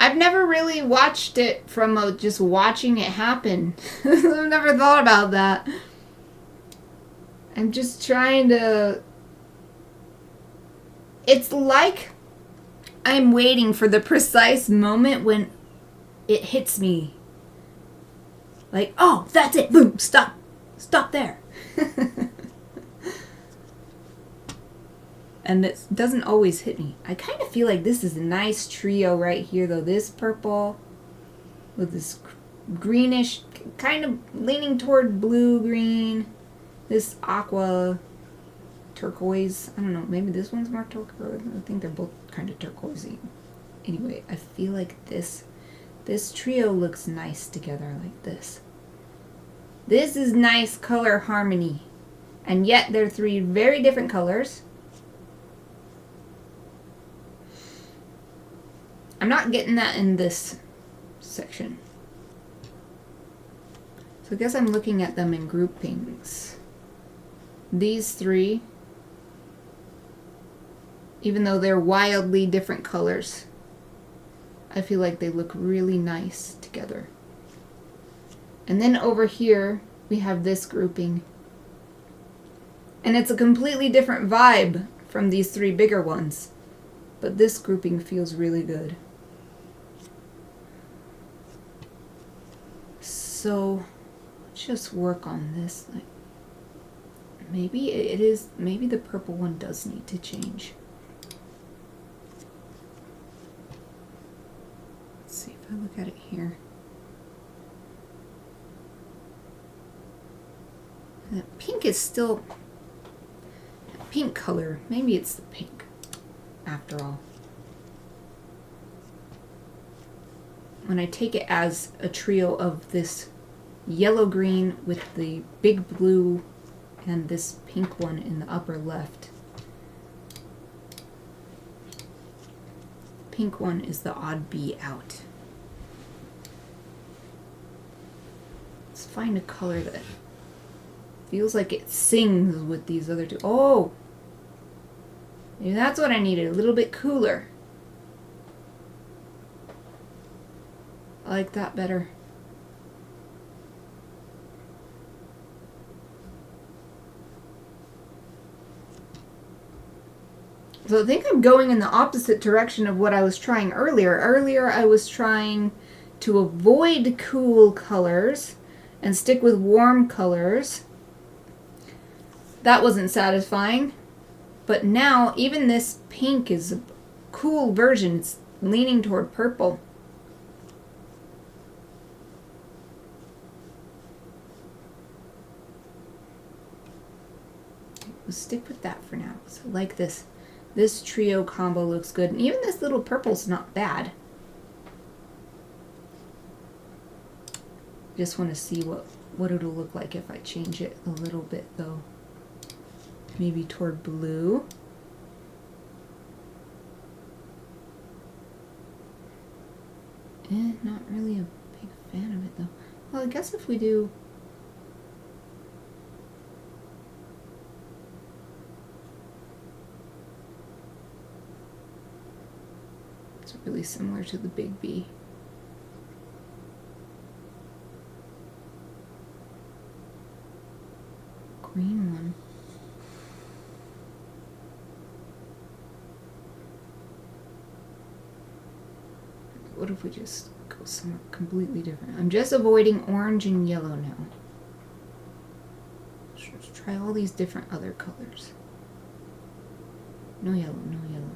I've never really watched it from just watching it happen. I've never thought about that. I'm just trying to... It's like I'm waiting for the precise moment when it hits me. Like, oh, that's it. Boom, stop. Stop there. And it doesn't always hit me. I kind of feel like this is a nice trio right here, though. This purple with this greenish, kind of leaning toward blue-green. This aqua turquoise. I don't know. Maybe this one's more turquoise. I think they're both kind of turquoisey. Anyway, I feel like this trio looks nice together like this. This is nice color harmony. And yet they're three very different colors. I'm not getting that in this section. So I guess I'm looking at them in groupings. These three, even though they're wildly different colors, I feel like they look really nice together. And then over here, we have this grouping. And it's a completely different vibe from these three bigger ones. But this grouping feels really good. So, let's just work on this. Like, maybe maybe the purple one does need to change. Let's see if I look at it here. The pink is still pink color. Maybe it's the pink after all. When I take it as a trio of this yellow-green with the big blue and this pink one in the upper left, pink one is the odd bee out. Let's find a color that feels like it sings with these other two. Oh! Maybe that's what I needed, a little bit cooler. I like that better. So I think I'm going in the opposite direction of what I was trying earlier. Earlier I was trying to avoid cool colors and stick with warm colors. That wasn't satisfying. But now even this pink is a cool version. It's leaning toward purple. We'll stick with that for now. So like this. This trio combo looks good. And even this little purple's not bad. Just want to see what it'll look like if I change it a little bit though. Maybe toward blue. Not really a big fan of it though. Well, I guess if we do... It's really similar to the big bee. Green one. What if we just go somewhere completely different? I'm just avoiding orange and yellow now. Let's try all these different other colors. No yellow, no yellow.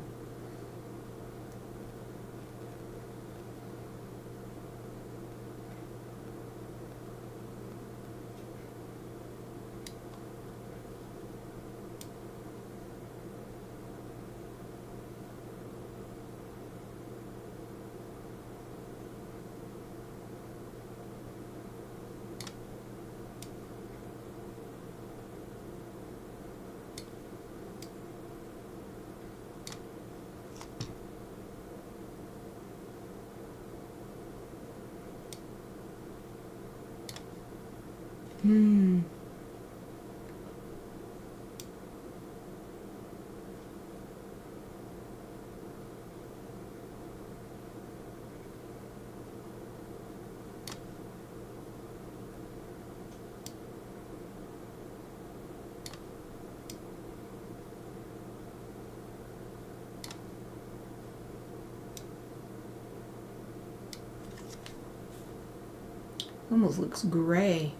Almost looks gray.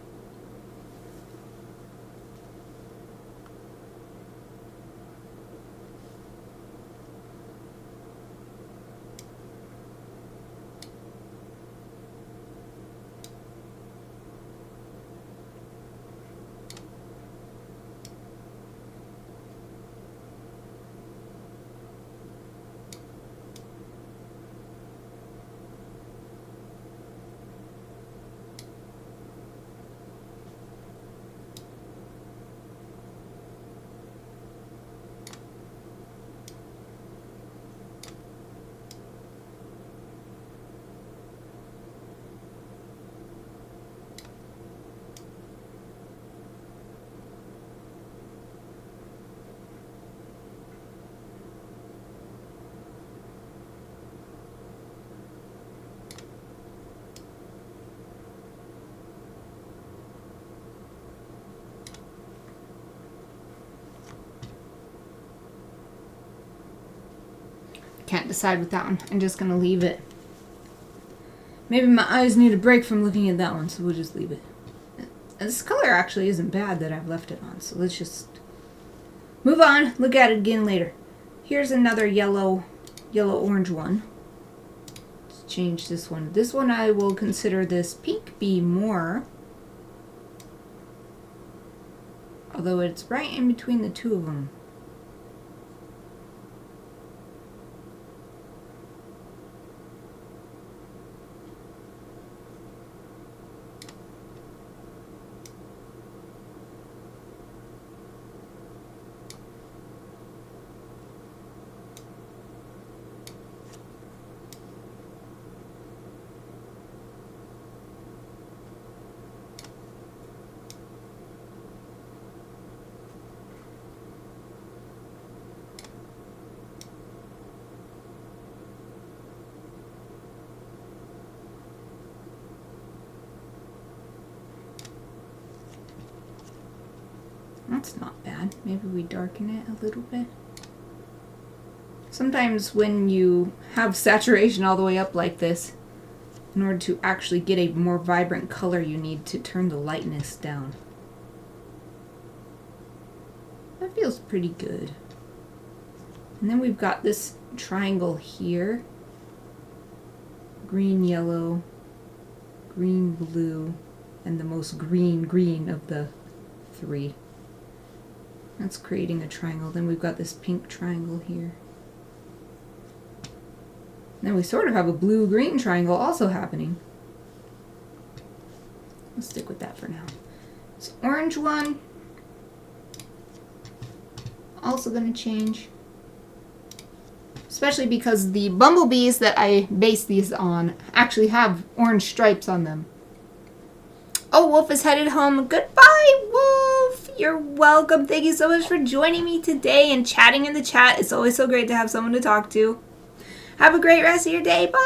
Can't decide with that one. I'm just gonna leave it. Maybe my eyes need a break from looking at that one, so we'll just leave it. This color actually isn't bad that I've left it on, so let's just move on, look at it again later. Here's another yellow-orange one. Let's change this one. This one I will consider this pink bee more. Although it's right in between the two of them. That's not bad. Maybe we darken it a little bit. Sometimes when you have saturation all the way up like this, in order to actually get a more vibrant color, you need to turn the lightness down. That feels pretty good. And then we've got this triangle here. Green, yellow, green, blue, and the most green of the three. That's creating a triangle. Then we've got this pink triangle here. Then we sort of have a blue-green triangle also happening. Let's stick with that for now. This orange one, also going to change. Especially because the bumblebees that I base these on actually have orange stripes on them. Oh, Wolf is headed home. Goodbye, Wolf! You're welcome. Thank you so much for joining me today and chatting in the chat. It's always so great to have someone to talk to. Have a great rest of your day. Bye!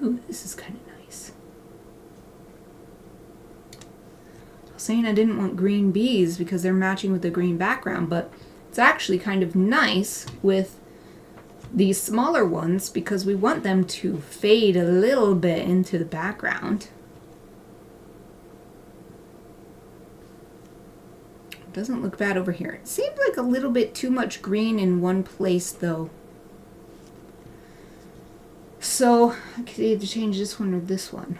Ooh, this is kind of nice. I was saying I didn't want green bees because they're matching with the green background, but it's actually kind of nice with these smaller ones because we want them to fade a little bit into the background. It doesn't look bad over here. It seems like a little bit too much green in one place though. So I could either change this one or this one.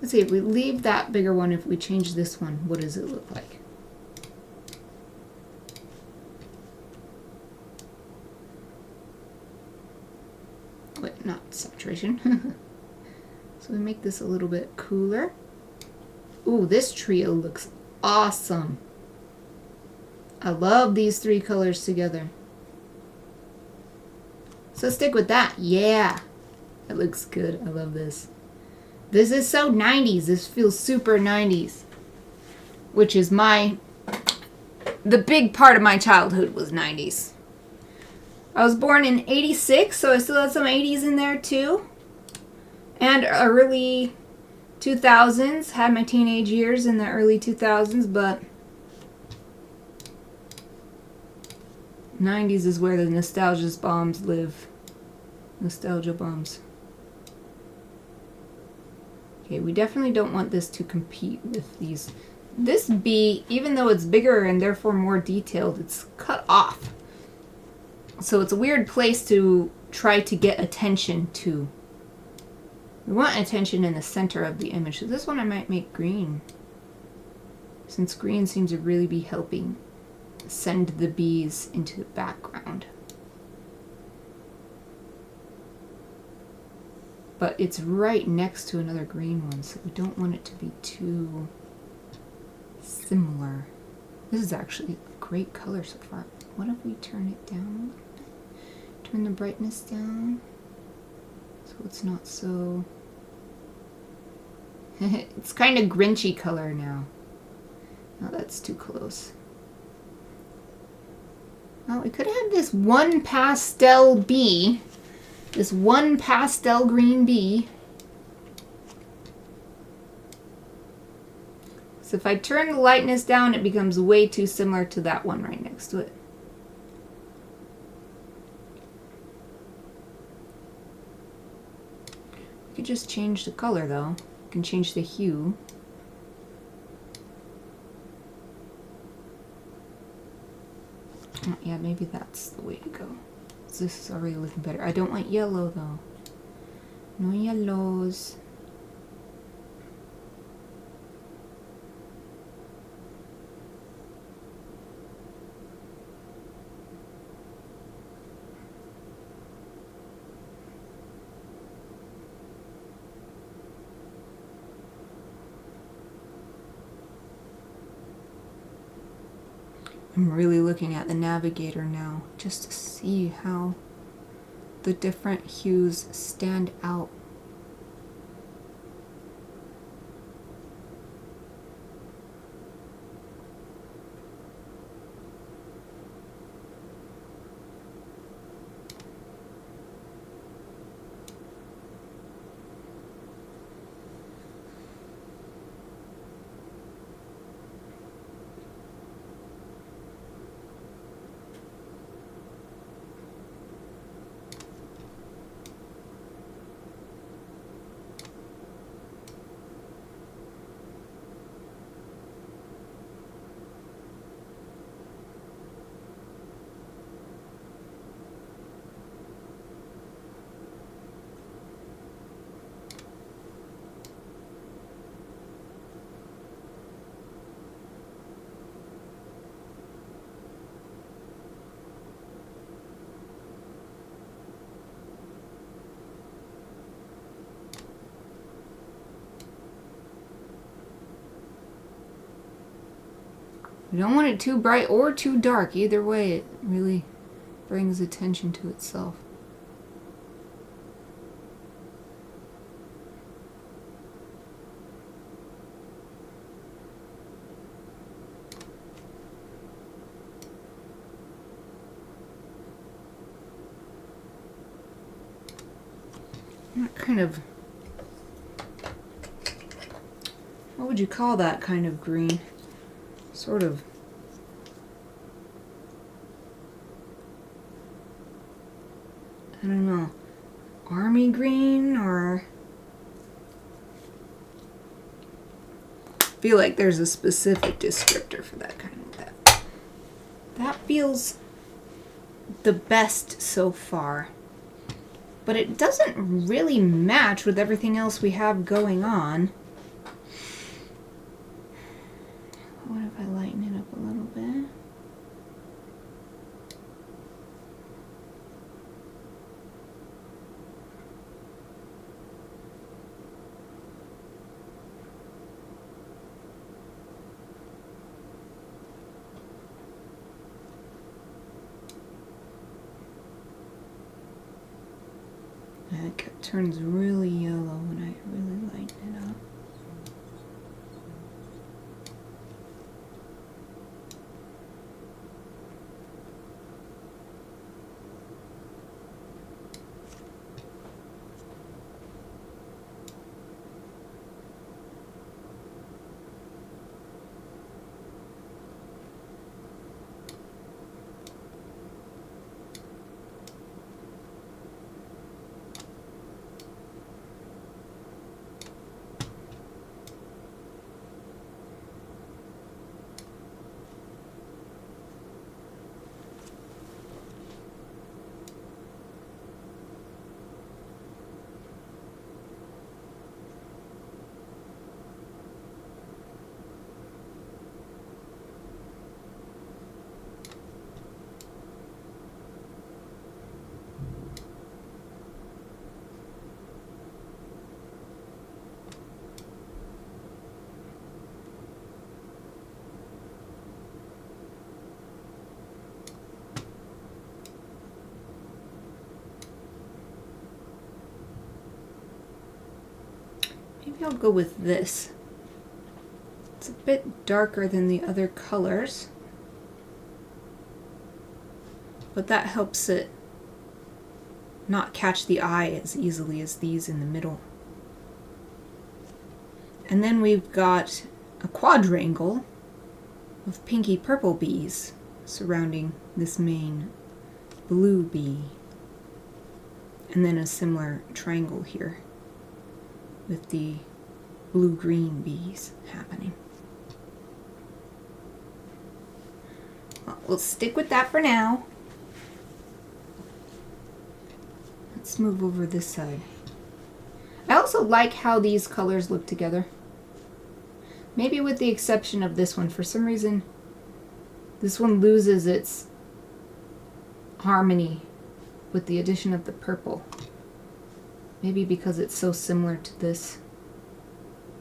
Let's see, if we leave that bigger one, if we change this one, what does it look like? Wait, not saturation. So we make this a little bit cooler. Ooh, this trio looks awesome. I love these three colors together. So stick with that. Yeah. It looks good. I love this. This is so 90s. This feels super 90s. Which is the big part of my childhood was 90s. I was born in 86, so I still have some 80s in there too. And early 2000s. Had my teenage years in the early 2000s, but 90s is where the nostalgia bombs live. Nostalgia bombs. Okay, we definitely don't want this to compete with these. This bee, even though it's bigger and therefore more detailed, it's cut off. So it's a weird place to try to get attention to. We want attention in the center of the image. So this one I might make green, since green seems to really be helping send the bees into the background. But it's right next to another green one, so we don't want it to be too similar. This is actually a great color so far. What if we turn it down a little bit? Turn the brightness down so it's not so... It's kind of Grinchy color now. No, that's too close. Well, we could have this one pastel bee. This one pastel green bee. So if I turn the lightness down, it becomes way too similar to that one right next to it. We could just change the color though. We can change the hue. Oh, yeah, maybe that's the way to go. This is already looking better. I don't want yellow though. No yellows. I'm really looking at the navigator now just to see how the different hues stand out. We don't want it too bright or too dark. Either way, it really brings attention to itself. What kind of, what would you call that kind of green? Sort of I don't know, army green, or I feel like there's a specific descriptor for that kind of that. That feels the best so far, but it doesn't really match with everything else we have going on. What if I lighten it up a little bit? It turns really yellow when I really lighten it up. Maybe I'll go with this. It's a bit darker than the other colors, but that helps it not catch the eye as easily as these in the middle. And then we've got a quadrangle of pinky purple bees surrounding this main blue bee. And then a similar triangle here with the blue-green bees happening. Well, we'll stick with that for now. Let's move over this side. I also like how these colors look together. Maybe with the exception of this one. For some reason, this one loses its harmony with the addition of the purple. Maybe because it's so similar to this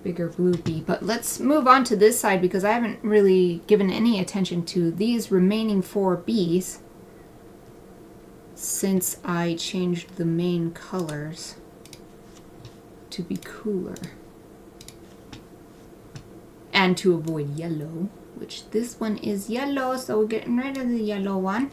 bigger blue bee. But let's move on to this side because I haven't really given any attention to these remaining 4 bees since I changed the main colors to be cooler. And to avoid yellow, which this one is yellow, so we're getting rid of the yellow one.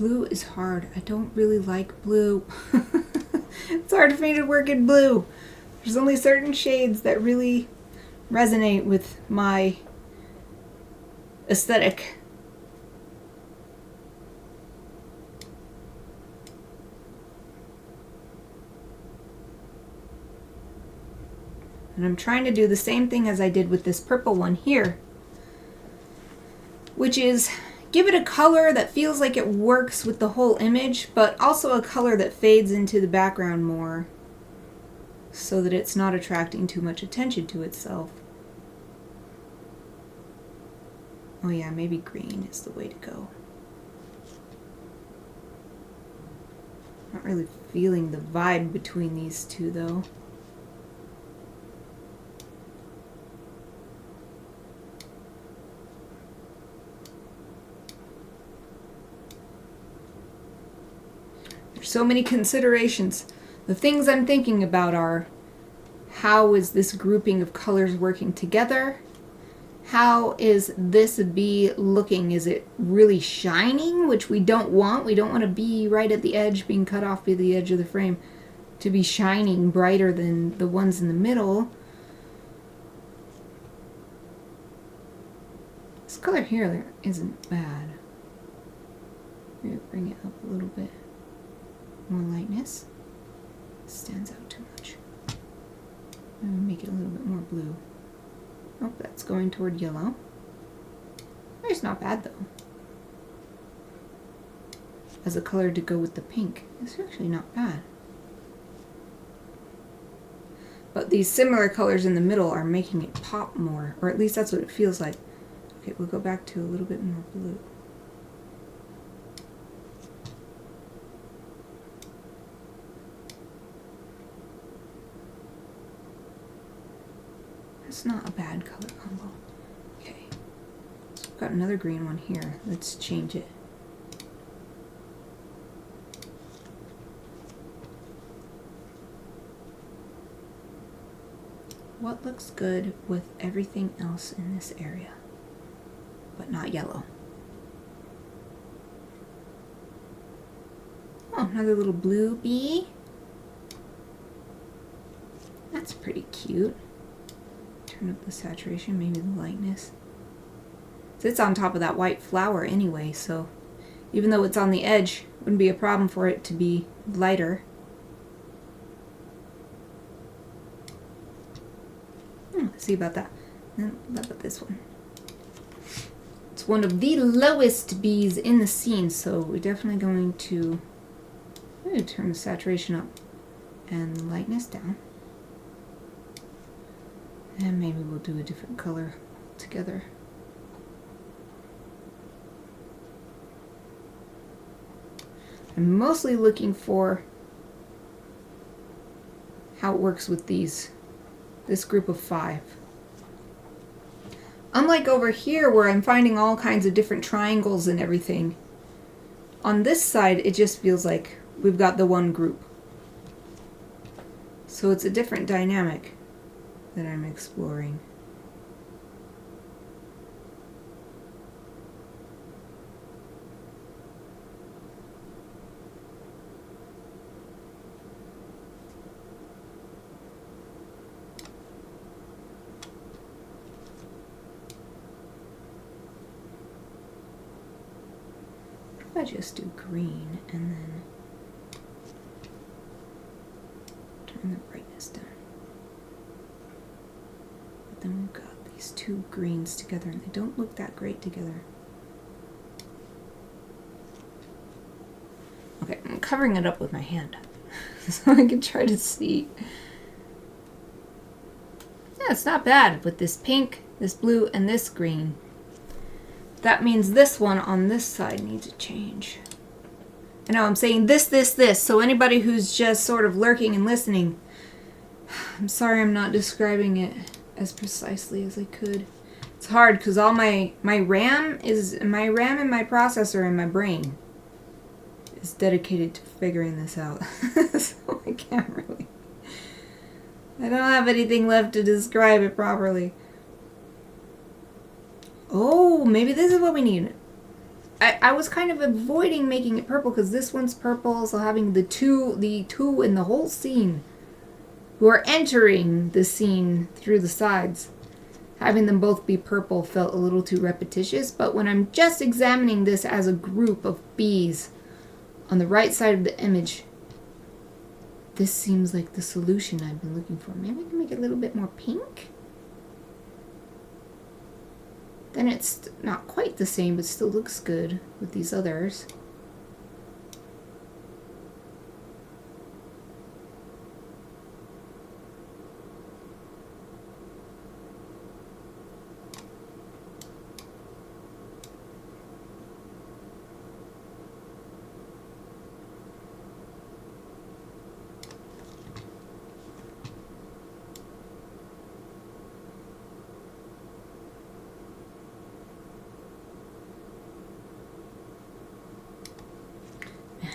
blue is hard. I don't really like blue. It's hard for me to work in blue. There's only certain shades that really resonate with my aesthetic. And I'm trying to do the same thing as I did with this purple one here, which is give it a color that feels like it works with the whole image, but also a color that fades into the background more so that it's not attracting too much attention to itself. Oh yeah, maybe green is the way to go. Not really feeling the vibe between these two though. So many considerations. The things I'm thinking about are, how is this grouping of colors working together? How is this bee looking? Is it really shining, which we don't want? We don't want a bee right at the edge, being cut off by the edge of the frame, to be shining brighter than the ones in the middle. This color here isn't bad. Maybe bring it up a little bit. More lightness. Stands out too much. Maybe make it a little bit more blue. Oh, that's going toward yellow. It's not bad though. As a color to go with the pink. It's actually not bad. But these similar colors in the middle are making it pop more, or at least that's what it feels like. Okay, we'll go back to a little bit more blue. It's not a bad color combo. Okay, so we've got another green one here. Let's change it. What looks good with everything else in this area, but not yellow? Oh, another little blue bee. That's pretty cute. Turn up the saturation, maybe the lightness. It's on top of that white flower anyway, so even though it's on the edge, it wouldn't be a problem for it to be lighter. Let's see about that. Then what about this one? It's one of the lowest bees in the scene, so we're definitely going to turn the saturation up and the lightness down. And maybe we'll do a different color together. I'm mostly looking for how it works with this group of 5. Unlike over here where I'm finding all kinds of different triangles and everything, on this side it just feels like we've got the one group. So it's a different dynamic that I'm exploring. If I just do green and then turn the brightness down. Then we've got these two greens together and they don't look that great together. Okay, I'm covering it up with my hand so I can try to see. Yeah, it's not bad with this pink, this blue, and this green. That means this one on this side needs a change. I know I'm saying this, so anybody who's just sort of lurking and listening, I'm sorry I'm not describing it as precisely as I could. It's hard because all my RAM and my processor in my brain is dedicated to figuring this out. So I can't really. I don't have anything left to describe it properly. Oh, maybe this is what we need. I was kind of avoiding making it purple because this one's purple, so having the two in the whole scene who are entering the scene through the sides, having them both be purple felt a little too repetitious. But when I'm just examining this as a group of bees on the right side of the image, this seems like the solution I've been looking for. Maybe I can make it a little bit more pink. Then it's not quite the same, but still looks good with these others.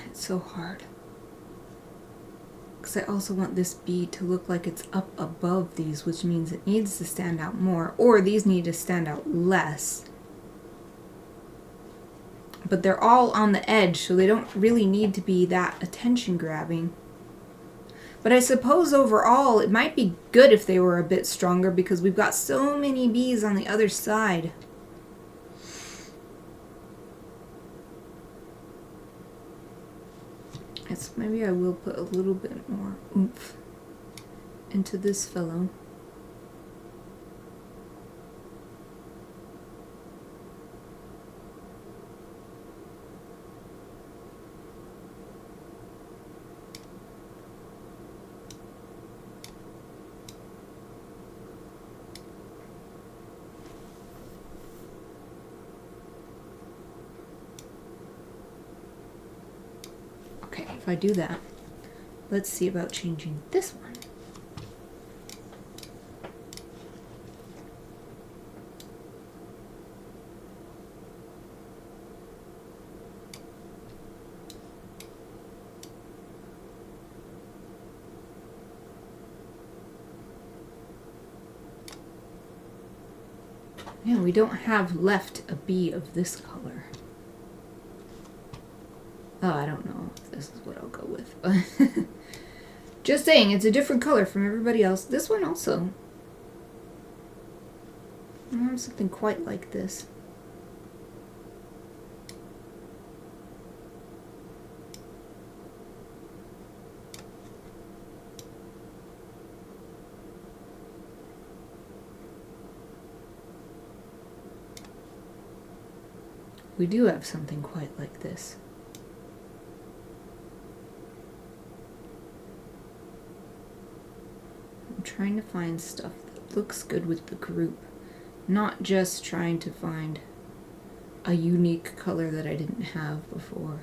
It's so hard. Because I also want this bead to look like it's up above these, which means it needs to stand out more, or these need to stand out less. But they're all on the edge, so they don't really need to be that attention grabbing. But I suppose overall it might be good if they were a bit stronger because we've got so many bees on the other side. Maybe I will put a little bit more oomph into this fellow. Okay, if I do that, let's see about changing this one. Yeah, we don't have left a bee of this color. Oh, I don't know if this is what I'll go with, but just saying, it's a different color from everybody else. This one also. I don't have something quite like this. We do have something quite like this. I'm trying to find stuff that looks good with the group, not just trying to find a unique color that I didn't have before.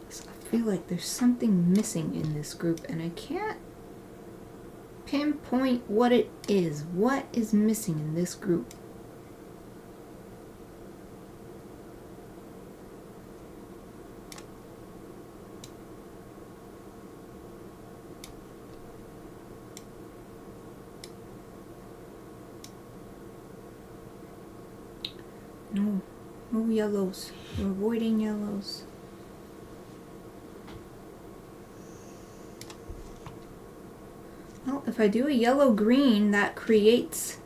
So I feel like there's something missing in this group and I can't pinpoint what it is. What is missing in this group? No yellows. We're avoiding yellows. Well, if I do a yellow-green, that creates...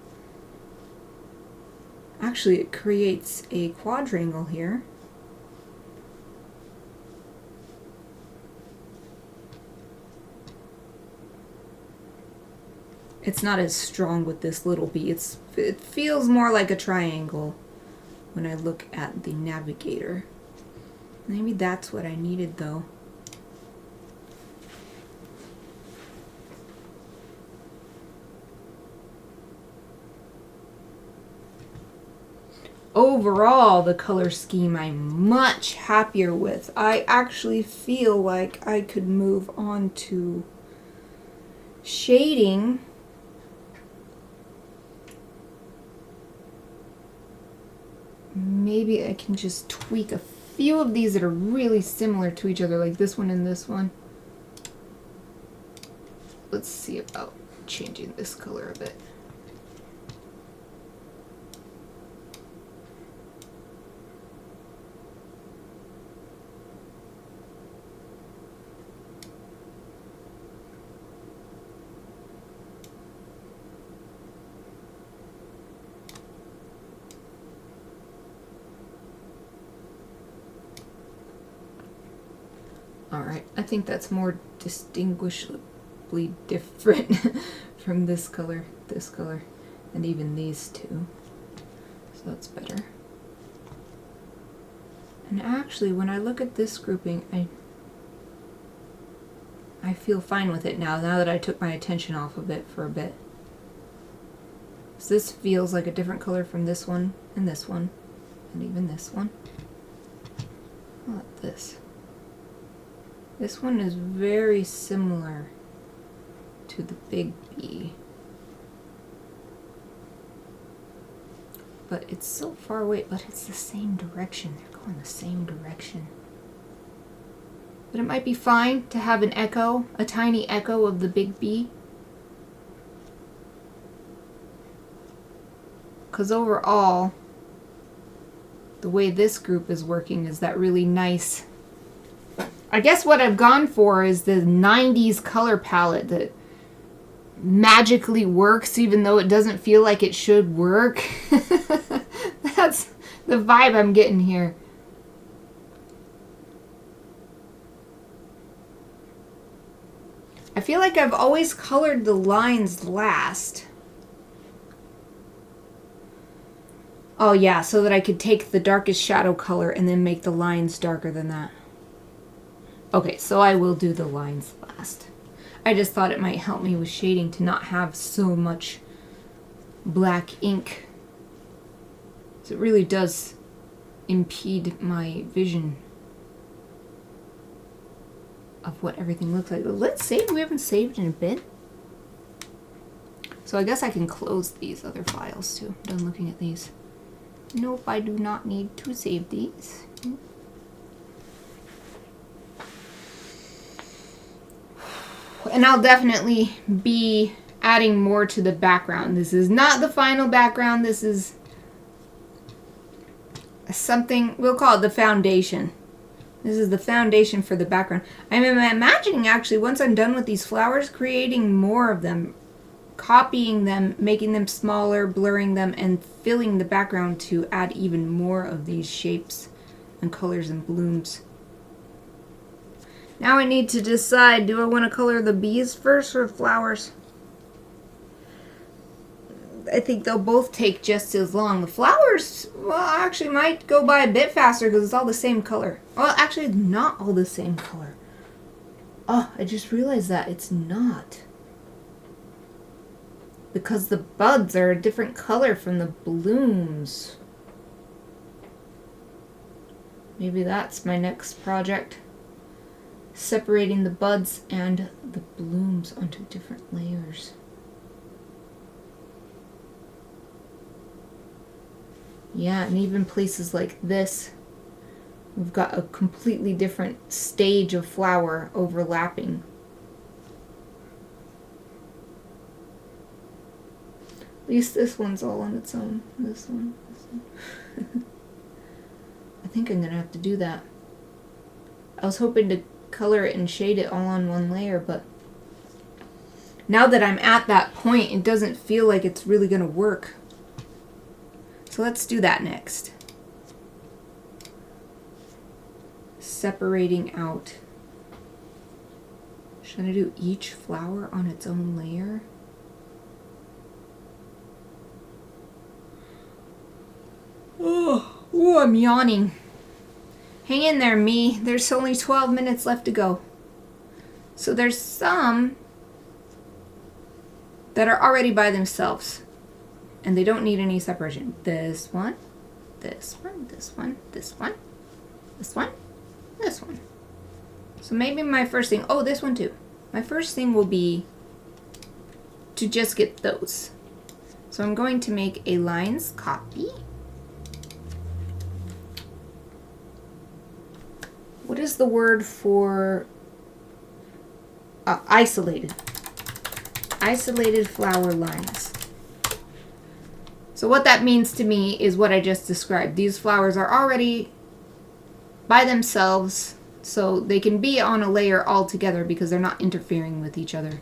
Actually, it creates a quadrangle here. It's not as strong with this little bee. It feels more like a triangle when I look at the navigator. Maybe that's what I needed, though. Overall, the color scheme I'm much happier with. I actually feel like I could move on to shading. Maybe I can just tweak a few of these that are really similar to each other, like this one and this one. Let's see about changing this color a bit. Alright, I think that's more distinguishably different from this color, and even these two. So that's better. And actually, when I look at this grouping, I feel fine with it now that I took my attention off of it for a bit. So this feels like a different color from this one, and even this one. How about this? This one is very similar to the big bee. But it's so far away, but it's the same direction. They're going the same direction. But it might be fine to have an echo, a tiny echo of the big bee. Because overall, the way this group is working is that really nice. I guess what I've gone for is the 90s color palette that magically works even though it doesn't feel like it should work. That's the vibe I'm getting here. I feel like I've always colored the lines last. Oh yeah, so that I could take the darkest shadow color and then make the lines darker than that. Okay, so I will do the lines last. I just thought it might help me with shading to not have so much black ink. So it really does impede my vision of what everything looks like. Let's save. We haven't saved in a bit. So I guess I can close these other files too. I'm done looking at these. Nope, I do not need to save these. And I'll definitely be adding more to the background. This is not the final background. This is something, we'll call it the foundation. This is the foundation for the background. I'm imagining actually once I'm done with these flowers, creating more of them, copying them, making them smaller, blurring them, and filling the background to add even more of these shapes and colors and blooms. Now I need to decide, do I want to color the bees first or flowers? I think they'll both take just as long. The flowers, well, actually might go by a bit faster because it's all the same color. Well, actually, not all the same color. Oh, I just realized that it's not. Because the buds are a different color from the blooms. Maybe that's my next project. Separating the buds and the blooms onto different layers. Yeah, and even places like this, we've got a completely different stage of flower overlapping. At least this one's all on its own. This one. I think I'm gonna have to do that. I was hoping to color it and shade it all on one layer, but now that I'm at that point, it doesn't feel like it's really gonna work. So let's do that next. Separating out. Should I do each flower on its own layer? Oh, I'm yawning. Hang in there, me. There's only 12 minutes left to go. So there's some that are already by themselves. And they don't need any separation. This one, this one, this one, this one, this one, this one. So maybe my first thing, oh, this one too. My first thing will be to just get those. So I'm going to make a lines copy. What is the word for isolated? isolated flower lines. So what that means to me is what I just described. These flowers are already by themselves, so they can be on a layer all together because they're not interfering with each other.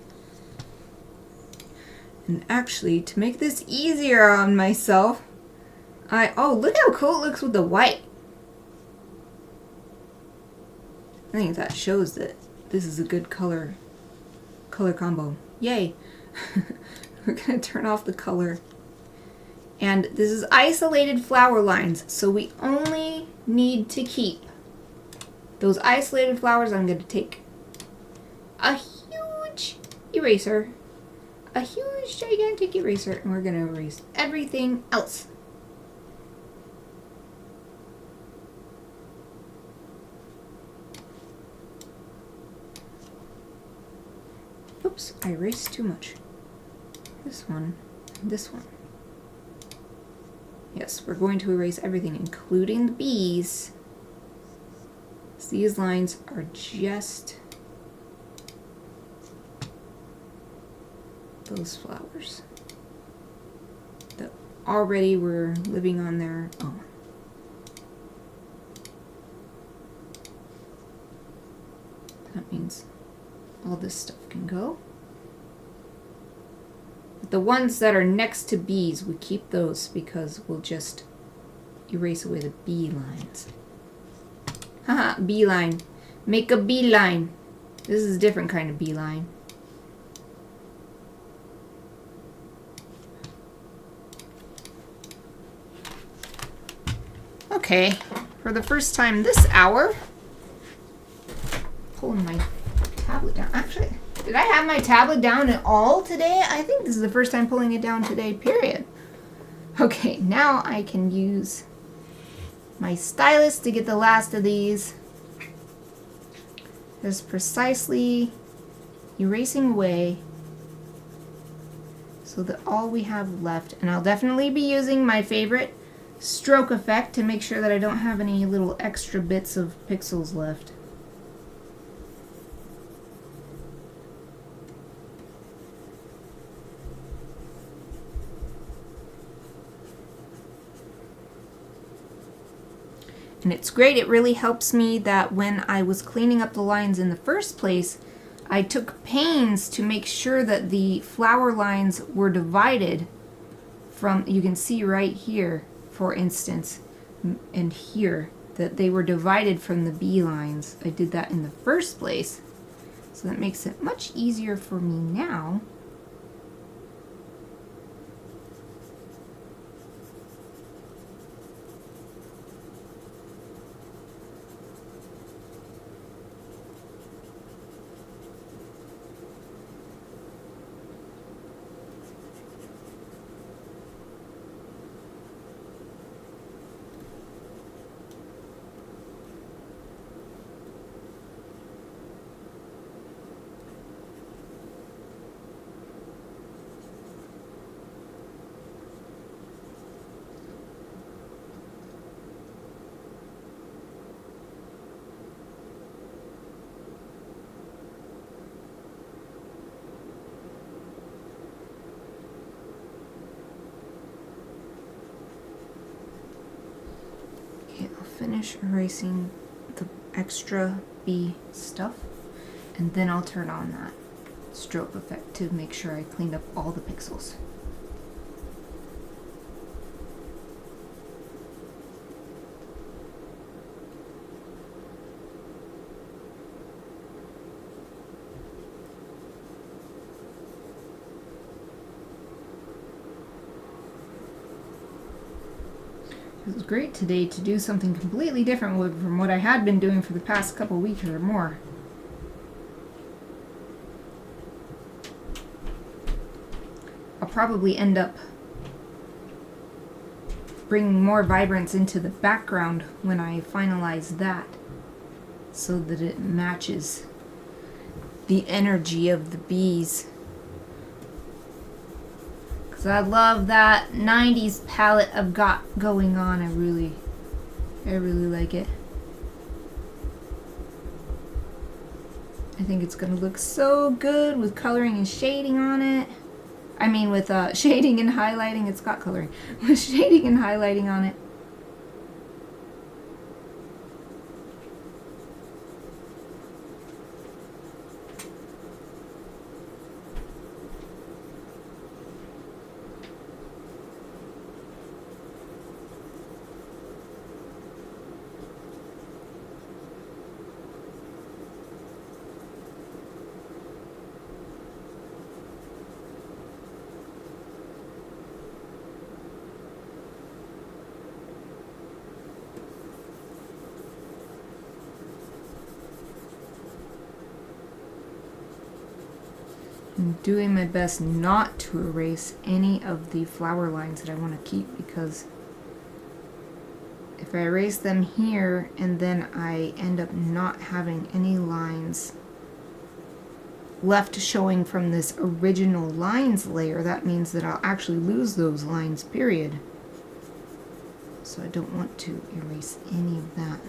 And actually, to make this easier on myself, oh, look how cool it looks with the white. I think that shows that this is a good color combo. Yay. We're going to turn off the color. And this is isolated flower lines, so we only need to keep those isolated flowers. I'm going to take a huge eraser, a huge gigantic eraser, and we're going to erase everything else. Oops, I erased too much. This one, and this one. Yes, we're going to erase everything, including the bees. So these lines are just those flowers that already were living on their own. That means all this stuff can go. But the ones that are next to bees, we keep those because we'll just erase away the bee lines. Haha, bee line. Make a bee line. This is a different kind of bee line. Okay, for the first time this hour, pulling my tablet down. Actually, did I have my tablet down at all today? I think this is the first time pulling it down today, period. Okay, now I can use my stylus to get the last of these. Just precisely erasing away so that all we have left, and I'll definitely be using my favorite stroke effect to make sure that I don't have any little extra bits of pixels left. And it's great, it really helps me that when I was cleaning up the lines in the first place, I took pains to make sure that the flower lines were divided from, you can see right here, for instance, and here, that they were divided from the bee lines. I did that in the first place, so that makes it much easier for me now. Finish erasing the extra bee stuff, and then I'll turn on that stroke effect to make sure I cleaned up all the pixels. It was great today to do something completely different from what I had been doing for the past couple weeks or more. I'll probably end up bringing more vibrance into the background when I finalize that, so that it matches the energy of the bees. So I love that 90s palette I've got going on. I really like it. I think it's going to look so good with coloring and shading on it. I mean with shading and highlighting. It's got coloring. With shading and highlighting on it. I'm doing my best not to erase any of the flower lines that I want to keep, because if I erase them here and then I end up not having any lines left showing from this original lines layer, that means that I'll actually lose those lines, period. So I don't want to erase any of that.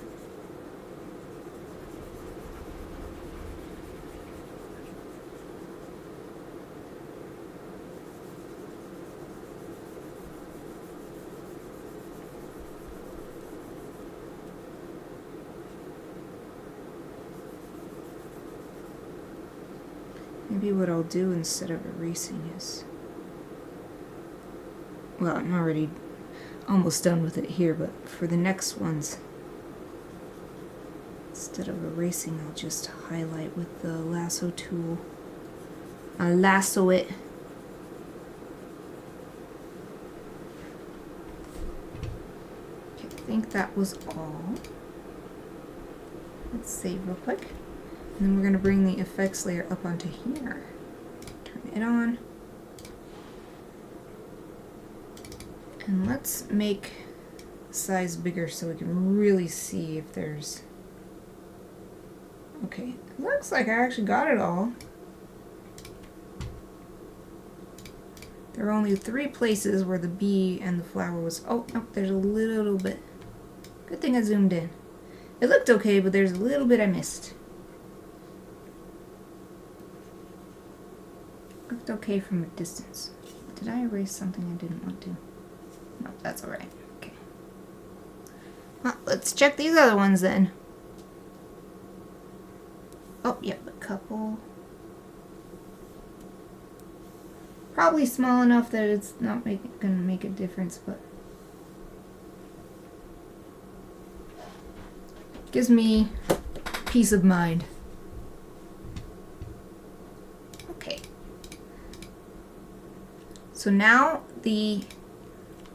Maybe what I'll do instead of erasing is, well, I'm already almost done with it here, but for the next ones, instead of erasing, I'll just highlight with the lasso tool. I'll lasso it. Okay, I think that was all. Let's save real quick. And then we're going to bring the effects layer up onto here. Turn it on. And let's make the size bigger so we can really see if there's... Okay, it looks like I actually got it all. There are only 3 places where the bee and the flower was... Oh, no, there's a little bit. Good thing I zoomed in. It looked okay, but there's a little bit I missed. Looked okay from a distance. Did I erase something I didn't want to? No, that's alright. Okay. Well, let's check these other ones then. Oh, yep, a couple. Probably small enough that it's not gonna make a difference, but gives me peace of mind. So now the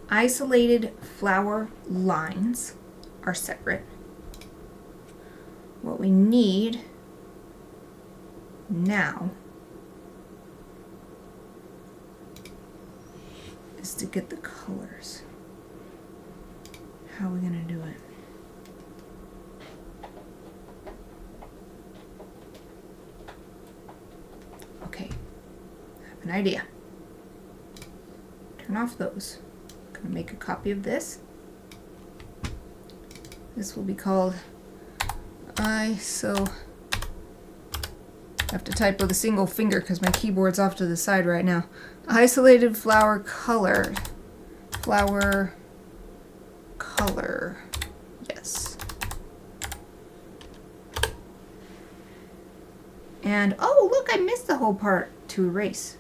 isolated flower lines are separate. What we need now is to get the colors. How are we going to do it? Okay, I have an idea. Turn off those. I'm going to make a copy of this. This will be called I have to type with a single finger because my keyboard's off to the side right now. Isolated flower color. Flower color. Yes. And, oh, look, I missed the whole part to erase.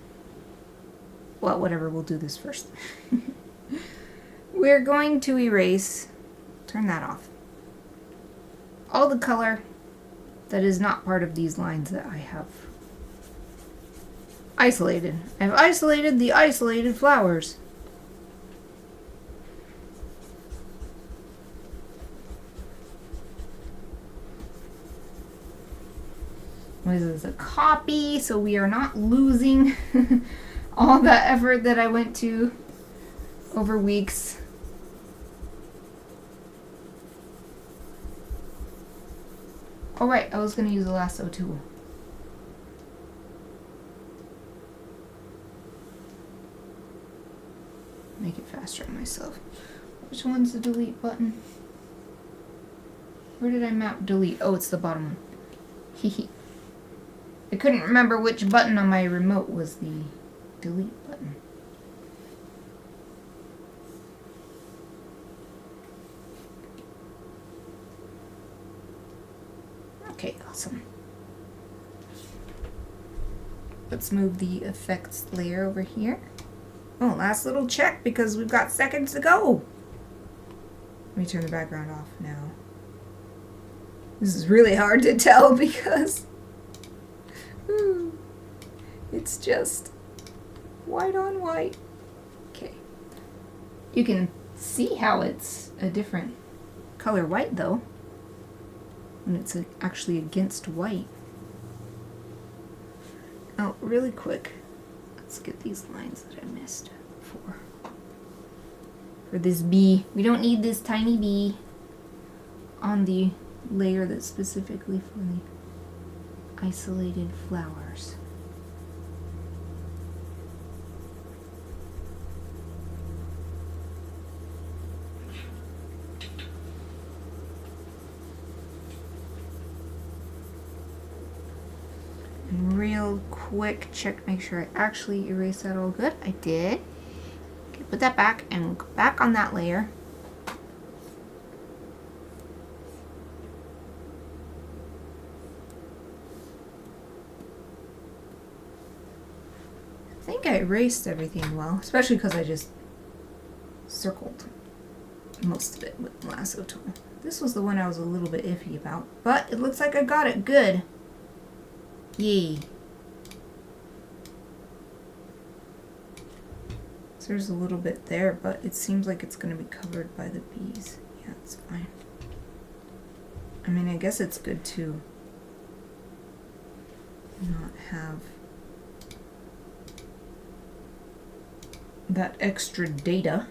Well, whatever, we'll do this first. We're going to erase, turn that off, all the color that is not part of these lines that I have isolated. I've isolated the isolated flowers. This is a copy, so we are not losing all that effort that I went to over weeks. Oh right, I was going to use a lasso tool. Make it faster on myself. Which one's the delete button? Where did I map delete? Oh, it's the bottom one. Hehe. I couldn't remember which button on my remote was the delete button. Okay, awesome. Let's move the effects layer over here. Oh, last little check because we've got seconds to go. Let me turn the background off now. This is really hard to tell because it's just white on white. Okay. You can see how it's a different color white though, when it's actually against white. Oh, really quick. Let's get these lines that I missed before. For this bee. We don't need this tiny bee on the layer that's specifically for the isolated flowers. And real quick check, make sure I actually erased that all good. I did. Okay, put that back and go back on that layer. I think I erased everything well, especially because I just circled most of it with the lasso tool. This was the one I was a little bit iffy about, but it looks like I got it good. Yay. So there's a little bit there, but it seems like it's going to be covered by the bees. Yeah, it's fine. I mean, I guess it's good to not have that extra data.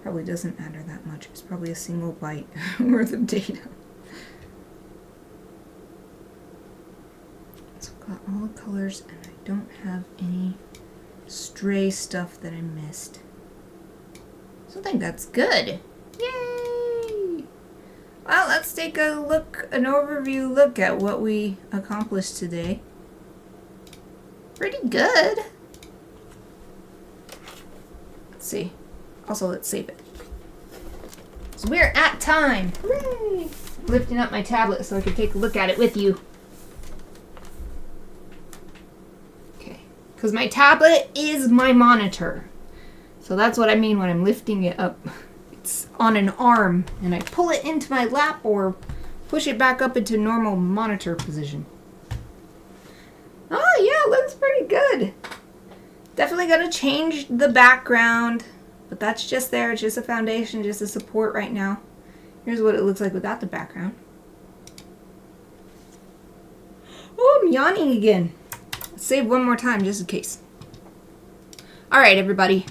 Probably doesn't matter that much. It's probably a single byte worth of data. So I've got all the colors and I don't have any stray stuff that I missed. So I think that's good. Yay! Well, let's take a look, an overview look at what we accomplished today. Pretty good. Let's see. Also, let's save it. So we're at time. Hooray! Lifting up my tablet so I can take a look at it with you. Okay. Because my tablet is my monitor. So that's what I mean when I'm lifting it up. It's on an arm and I pull it into my lap or push it back up into normal monitor position. Oh yeah, looks pretty good. Definitely gonna change the background, but that's just there. It's just a foundation, just a support right now. Here's what it looks like without the background. Oh, I'm yawning again. Let's save one more time just in case. All right, everybody.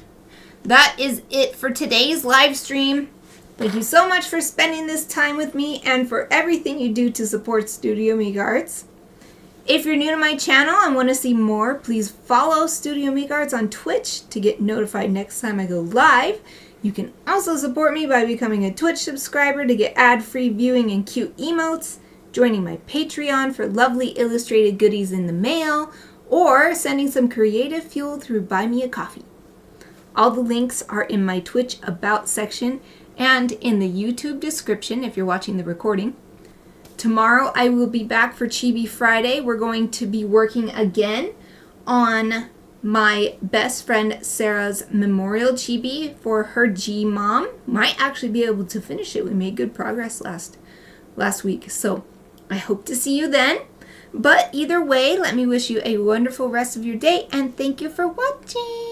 That is it for today's live stream. Thank you so much for spending this time with me and for everything you do to support Studio Mikarts. If you're new to my channel and want to see more, please follow Studio Mikarts on Twitch to get notified next time I go live. You can also support me by becoming a Twitch subscriber to get ad-free viewing and cute emotes, joining my Patreon for lovely illustrated goodies in the mail, or sending some creative fuel through Buy Me a Coffee. All the links are in my Twitch About section and in the YouTube description if you're watching the recording. Tomorrow I will be back for Chibi Friday. We're going to be working again on my best friend Sarah's memorial chibi for her G-Mom. Might actually be able to finish it. We made good progress last week. So I hope to see you then. But either way, let me wish you a wonderful rest of your day and thank you for watching.